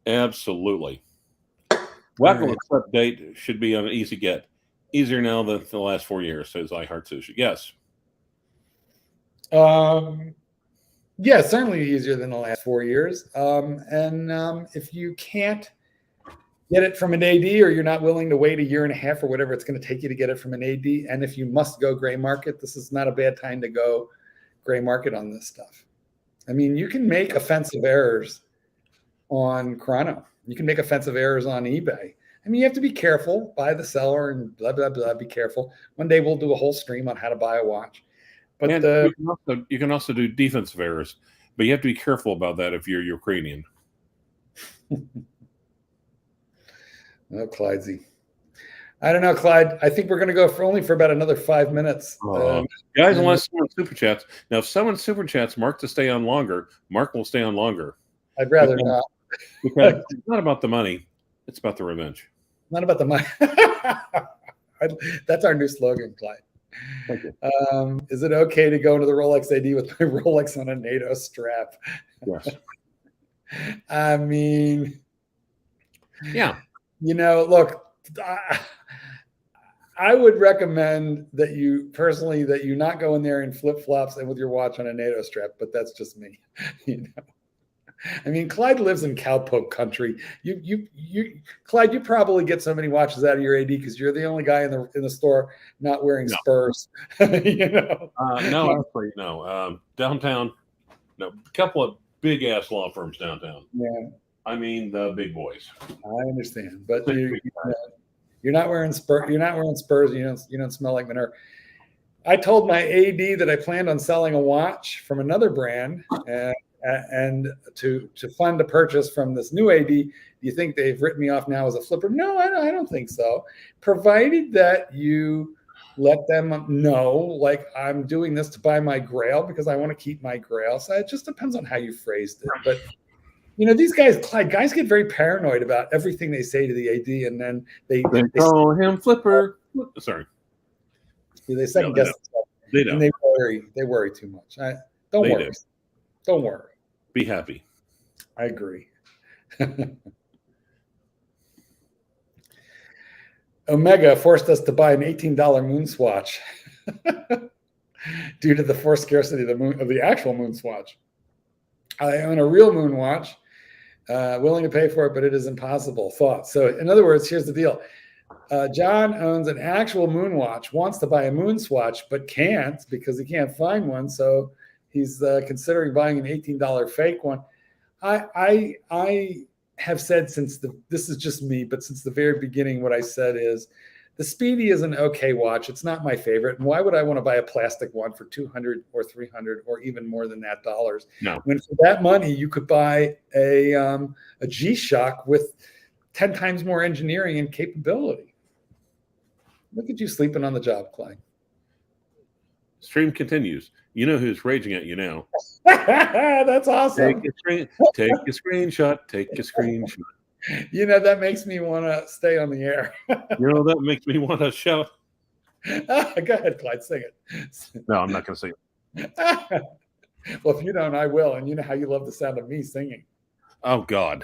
Absolutely. Wacko update should be on an easy get. Easier now than the last 4 years, says iHeart Sushi. Yes. Yeah, certainly easier than the last 4 years. If you can't get it from an AD, or you're not willing to wait a year and a half or whatever it's going to take you to get it from an AD, and if you must go gray market, this is not a bad time to go gray market on this stuff. I mean, you can make offensive errors on Chrono. You can make offensive errors on eBay. I mean, you have to be careful, buy the seller and blah, blah, blah, be careful. One day we'll do a whole stream on how to buy a watch. But you can also do defensive errors, but you have to be careful about that if you're Ukrainian. Oh, Clydesy. I don't know, Clyde. I think we're going to go for about another 5 minutes. Guys, unless someone super chats. Now, if someone super chats Mark to stay on longer, Mark will stay on longer. I'd rather not. Because it's not about the money. It's about the revenge. Not about the money. That's our new slogan, Clyde. Thank you. Is it okay to go into the Rolex AD with my Rolex on a NATO strap? Yes. I mean, yeah. Look, I would recommend that you not go in there in flip-flops and with your watch on a NATO strap, but that's just me. I mean, Clyde lives in cowpoke country. Clyde, you probably get so many watches out of your AD because you're the only guy in the store not wearing spurs. No, actually, no. Downtown, no. A couple of big ass law firms downtown. Yeah. I mean the big boys. I understand, but you're not wearing spurs. You're not wearing spurs. You don't smell like manure. I told my AD that I planned on selling a watch from another brand, and to fund a purchase from this new AD. Do you think they've written me off now as a flipper? No, I don't think so. Provided that you let them know, like, I'm doing this to buy my Grail because I want to keep my Grail. So it just depends on how you phrased it, but. These guys get very paranoid about everything they say to the AD, and then they call him Flipper. Sorry, they second guess themselves. They don't. And they worry too much. Don't worry. Don't worry. Be happy. I agree. Omega forced us to buy an $18 moon swatch due to the forced scarcity of the actual moon swatch. I own a real moon watch. Willing to pay for it, but it is impossible. Thought. So in other words, here's the deal. John owns an actual moon watch, wants to buy a moon swatch, but can't because he can't find one. So he's considering buying an $18 fake one. I have said this is just me, but since the very beginning, what I said is the Speedy is an okay watch. It's not my favorite. And why would I want to buy a plastic one for $200 or $300 or even more than that dollars? No. When for that money, you could buy a G-Shock with 10 times more engineering and capability. Look at you sleeping on the job, Clyde. Stream continues. You know who's raging at you now. That's awesome. Take a screenshot. Take a screenshot. That makes me want to stay on the air. That makes me want to shout. Go ahead, Clyde, sing it. No, I'm not going to sing it. Well, if you don't, I will. And you know how you love the sound of me singing. Oh, God.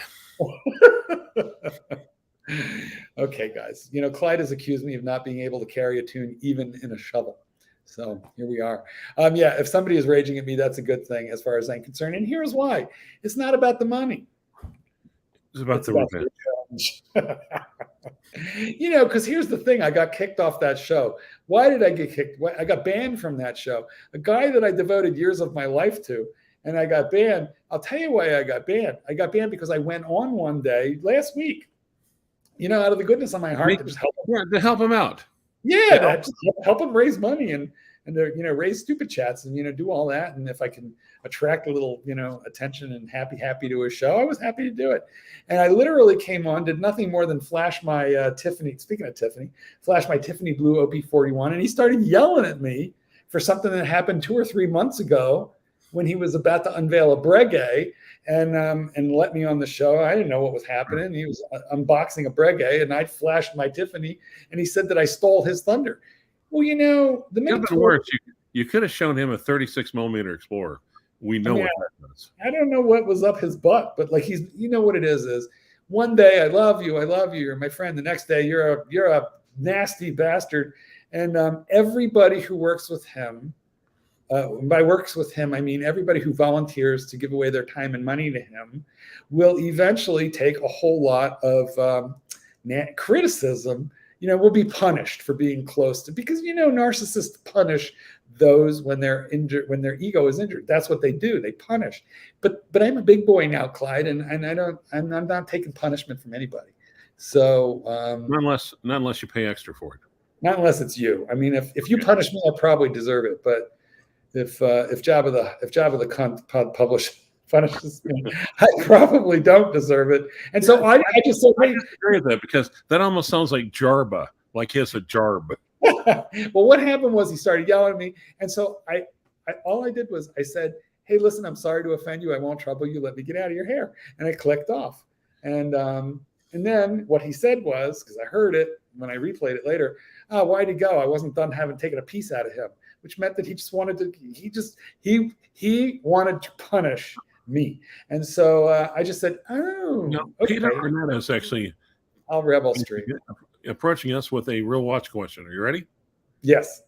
Okay, guys. Clyde has accused me of not being able to carry a tune even in a shovel. So here we are. If somebody is raging at me, that's a good thing as far as I'm concerned. And here's why. It's not about the money. It's about the revenge. Because here's the thing. I got kicked off that show. Why did I get kicked? I got banned from that show. A guy that I devoted years of my life to, and I got banned. I'll tell you why I got banned. I got banned because I went on one day last week, out of the goodness of my heart to just help him. Yeah, to help him out. Yeah, just help him raise money and raise stupid chats and do all that. And if I can attract a little attention and happy to his show, I was happy to do it. And I literally came on, did nothing more than flash my Tiffany. Speaking of Tiffany, flash my Tiffany Blue OP41, and he started yelling at me for something that happened 2 or 3 months ago when he was about to unveil a Breguet and let me on the show. I didn't know what was happening. He was unboxing a Breguet, and I flashed my Tiffany, and he said that I stole his thunder. Well, the minute worse, you could have shown him a 36 millimeter Explorer. We know what that does. I don't know what was up his butt, but like he's, what it is one day I love you, you're my friend. The next day you're a nasty bastard, and everybody who works with him. By works with him, I mean everybody who volunteers to give away their time and money to him will eventually take a whole lot of criticism. Will be punished for being close to, because narcissists punish those when they're injured, when their ego is injured. That's what they do. They punish. But I'm a big boy now, Clyde, and I'm not taking punishment from anybody. So not unless you pay extra for it. Not unless it's you. I mean, if you punish me, I probably deserve it. But if Jabba the Cunt punishes me, I probably don't deserve it. And so I just said, I disagree with that, because that almost sounds like Jarba, like his a Jarb. Well, what happened was he started yelling at me, and so I all I did was I said, "Hey, listen, I'm sorry to offend you. I won't trouble you. Let me get out of your hair." And I clicked off. And then what he said was, because I heard it when I replayed it later, "Oh, why'd he go? I wasn't done having taken a piece out of him," which meant that he just wanted to. He wanted to punish me, and so I just said, "Oh, no, okay." Peter Arnett is actually I'll Rebelstream. Approaching us with a real watch question. Are you ready? Yes.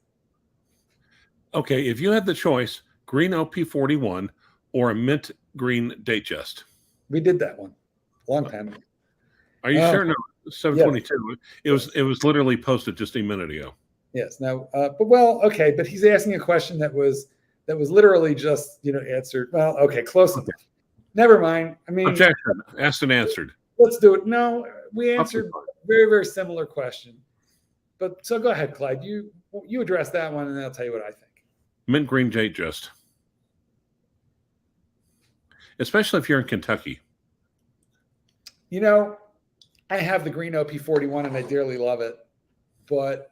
Okay, if you had the choice, green OP41 or a mint green Datejust. We did that one a long time ago. Are you sure? No, 722. Yeah. It was literally posted just a minute ago. Yes. Now, okay, but he's asking a question that was literally just answered. Well, okay, close enough. Never mind. I mean, objection. Asked and answered. Let's do it. No, we answered a very, very similar question. But so go ahead, Clyde. You address that one, and then I'll tell you what I think. Mint green Datejust, especially if you're in Kentucky. I have the green OP41 and I dearly love it, but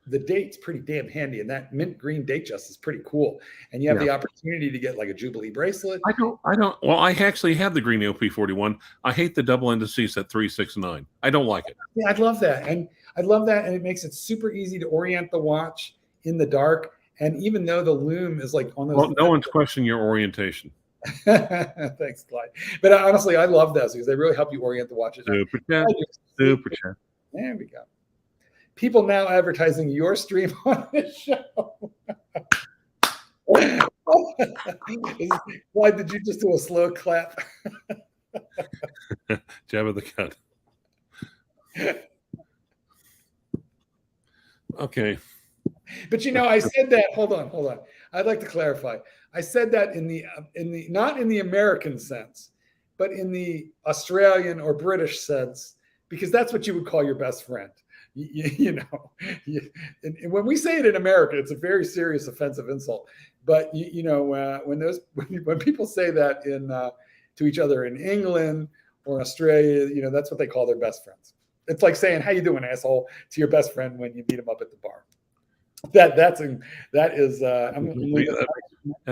the date's pretty damn handy, and that mint green Datejust is pretty cool. And you have the opportunity to get like a Jubilee bracelet. I don't. Well, I actually have the green OP41. I hate the double indices at 369. I don't like it. Yeah, I'd love that, and it makes it super easy to orient the watch in the dark. And even though the lume is like on those, well, no one's questioning your orientation. Thanks, Clyde. But honestly, I love those because they really help you orient the watches. Super chat. Super chat. There we go. People now advertising your stream on this show. Why did you just do a slow clap? Jabba the Cut. Okay. But I said that. Hold on. I'd like to clarify. I said that in the not in the American sense, but in the Australian or British sense, because that's what you would call your best friend. And when we say it in America, it's a very serious offensive insult. But when people say that to each other in England or in Australia, that's what they call their best friends. It's like saying, "How you doing, asshole?" to your best friend when you meet him up at the bar. That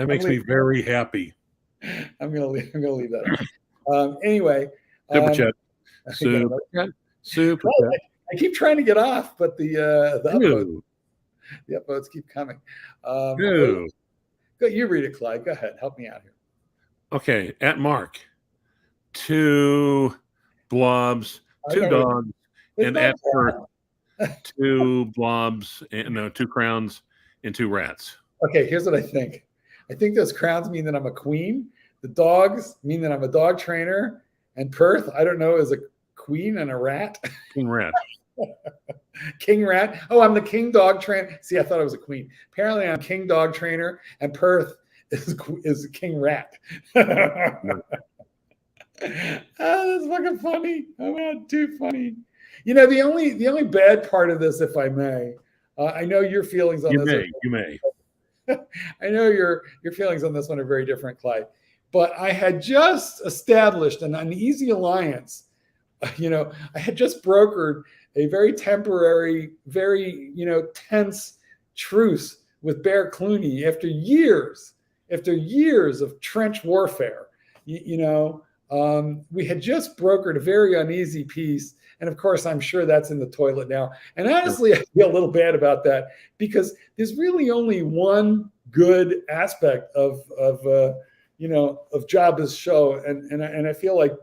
makes me very happy. I'm gonna leave that. Anyway, super chat. Super chat. I keep trying to get off, but the upvotes keep coming. Go, you read it, Clyde. Go ahead. Help me out here. Okay, at Mark, 2 blobs, 2 dogs, and at Perth, 2 blobs, and 2 crowns and 2 rats. Okay, here's what I think. I think those crowns mean that I'm a queen. The dogs mean that I'm a dog trainer, and Perth, I don't know, is a queen and a rat. King rat. King rat. Oh, I'm the king dog trainer. See, I thought I was a queen. Apparently, I'm king dog trainer, and Perth is king rat. Oh, that's fucking funny. Oh, man, too funny. The only bad part of this, if I may, I know your feelings on this. You may. I know your feelings on this one are very different, Clyde. But I had just established an uneasy alliance. I had just brokered a very temporary, very tense truce with Bear Clooney after years of trench warfare. We had just brokered a very uneasy peace. And of course, I'm sure that's in the toilet now. And honestly, I feel a little bad about that because there's really only one good aspect of Jabba's show. And I feel like,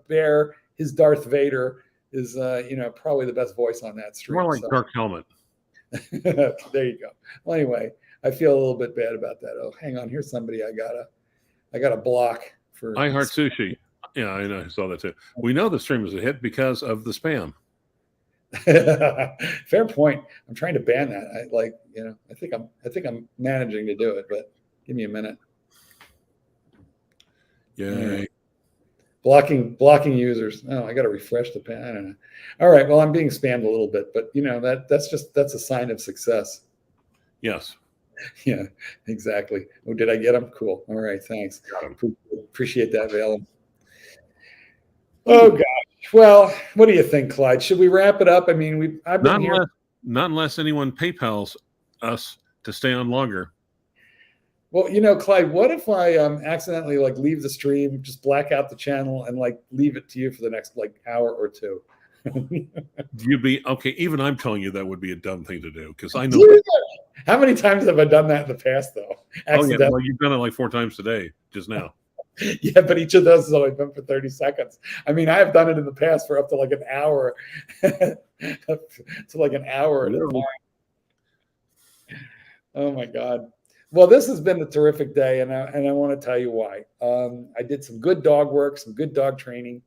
Bear, his Darth Vader, is probably the best voice on that stream. More like Dark Helmet. There you go. Well, anyway, I feel a little bit bad about that. Oh, hang on. Here's somebody I gotta block for. I Heart Sushi. Yeah, I know. I saw that too. We know the stream is a hit because of the spam. Fair point. I'm trying to ban that. I think I'm managing to do it, but give me a minute. Yeah. Blocking users. Oh, I got to refresh the page. I don't know. All right. Well, I'm being spammed a little bit, but that's a sign of success. Yes. Yeah, exactly. Oh, did I get them? Cool. All right. Thanks. Appreciate that, Valem. Oh gosh. Well, what do you think, Clyde? Should we wrap it up? I mean, I've been here. Not unless anyone PayPal's us to stay on longer. Well, Clyde, what if I accidentally leave the stream, just black out the channel, and leave it to you for the next hour or two? You'd be okay. Even I'm telling you that would be a dumb thing to do because I know. How many times have I done that in the past, though? Oh yeah, well, you've done it 4 times today just now. Yeah, but each of those has only been for 30 seconds. I mean, I have done it in the past for up to an hour, to an hour. Oh my God. Well, this has been a terrific day, and I want to tell you why. I did some good dog work, some good dog training.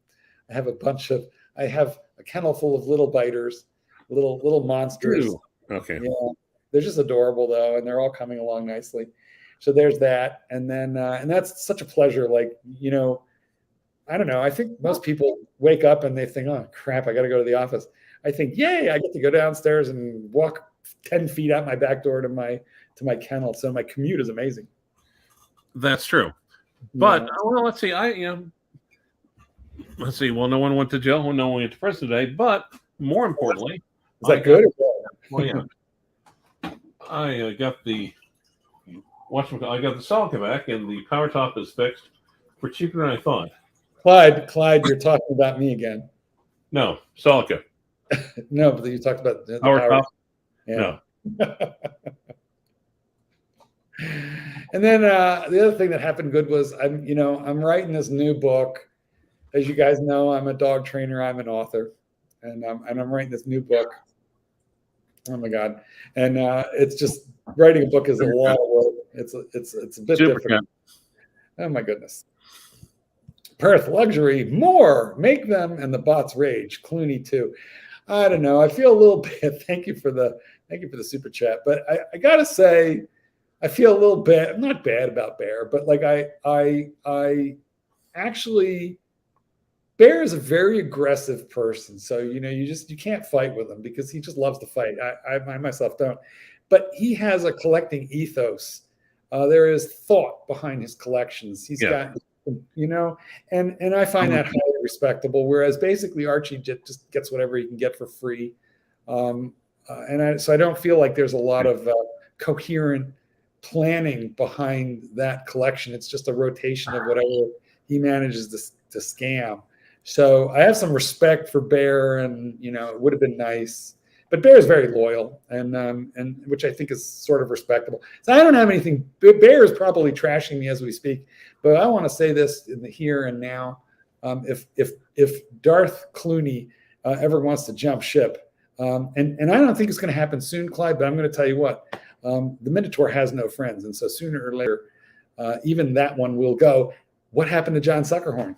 I have a kennel full of little biters, little monsters. Ooh, okay. Yeah, they're just adorable though, and they're all coming along nicely. So there's that, and then and that's such a pleasure. I don't know. I think most people wake up and they think, "Oh crap, I got to go to the office." I think, "Yay, I get to go downstairs and walk 10 feet out my back door to my kennel." So my commute is amazing. That's true. But well, let's see. Let's see. Well, no one went to jail. Well, no one went to prison today. But more importantly, is that good? Well, yeah. I got the Celica back, and the power top is fixed for cheaper than I thought. Clyde, you're talking about me again. No, Celica. No, but you talked about the power top. Yeah. No. And then the other thing that happened good was I'm writing this new book. As you guys know, I'm a dog trainer. I'm an author, and I'm writing this new book. Oh my God! And it's just writing a book is a lot of work. It's a bit different. Good. Oh my goodness! Perth luxury more make them and the bots rage. Clooney too. I don't know. I feel a little bit. Thank you for the super chat. But I gotta say, I feel a little bit. I'm not bad about Bear, but I actually. Bear is a very aggressive person. So, you can't fight with him because he just loves to fight. I myself don't. But he has a collecting ethos. There is thought behind his collections. He's got, and I find that highly respectable. Whereas basically Archie just gets whatever he can get for free. So I don't feel like there's a lot of coherent planning behind that collection. It's just a rotation of whatever he manages to scam. So I have some respect for Bear, and it would have been nice, but Bear is very loyal, and which I think is sort of respectable. So I don't have anything. Bear is probably trashing me as we speak, but I want to say this in the here and now. If Darth Clooney ever wants to jump ship, and I don't think it's going to happen soon, Clyde, but I'm going to tell you what, the Minotaur has no friends, and so sooner or later, even that one will go. What happened to John Suckerhorn?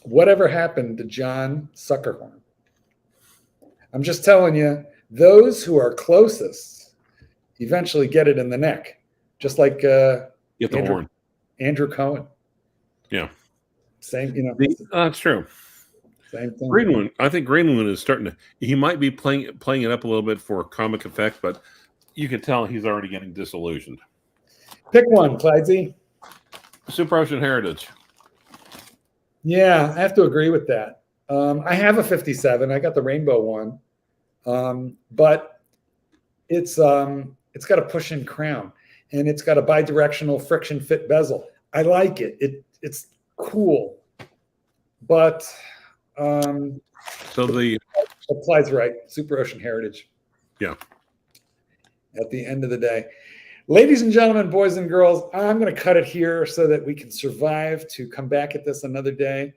Whatever happened to John Suckerhorn? I'm just telling you, those who are closest eventually get it in the neck, just like Andrew Cohen. Yeah. Same, that's true. Same thing. Greenwood, I think Greenwood is starting to. He might be playing it up a little bit for comic effect, but you can tell he's already getting disillusioned. Pick one, Clydesy. Super Ocean Heritage. Yeah, I have to agree with that. I have a 57. I got the rainbow one, but it's got a push-in crown, and it's got a bidirectional friction fit bezel. I like it. It's cool, but so the applies right. Super Ocean Heritage. Yeah. At the end of the day. Ladies and gentlemen, boys and girls, I'm going to cut it here so that we can survive to come back at this another day.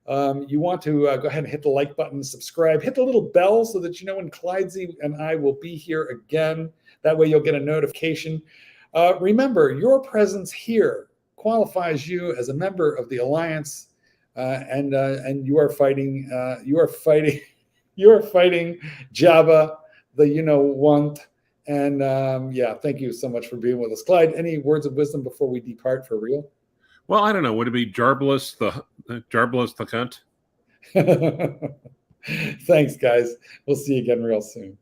You want to go ahead and hit the like button, subscribe, hit the little bell so that you know when Clydesy and I will be here again. That way you'll get a notification. Remember, your presence here qualifies you as a member of the Alliance. and you are fighting you are fighting Java, the want. And yeah, thank you so much for being with us, Clyde. Any words of wisdom before we depart for real? Well, I don't know. Would it be Jarblus the cunt? Thanks, guys. We'll see you again real soon.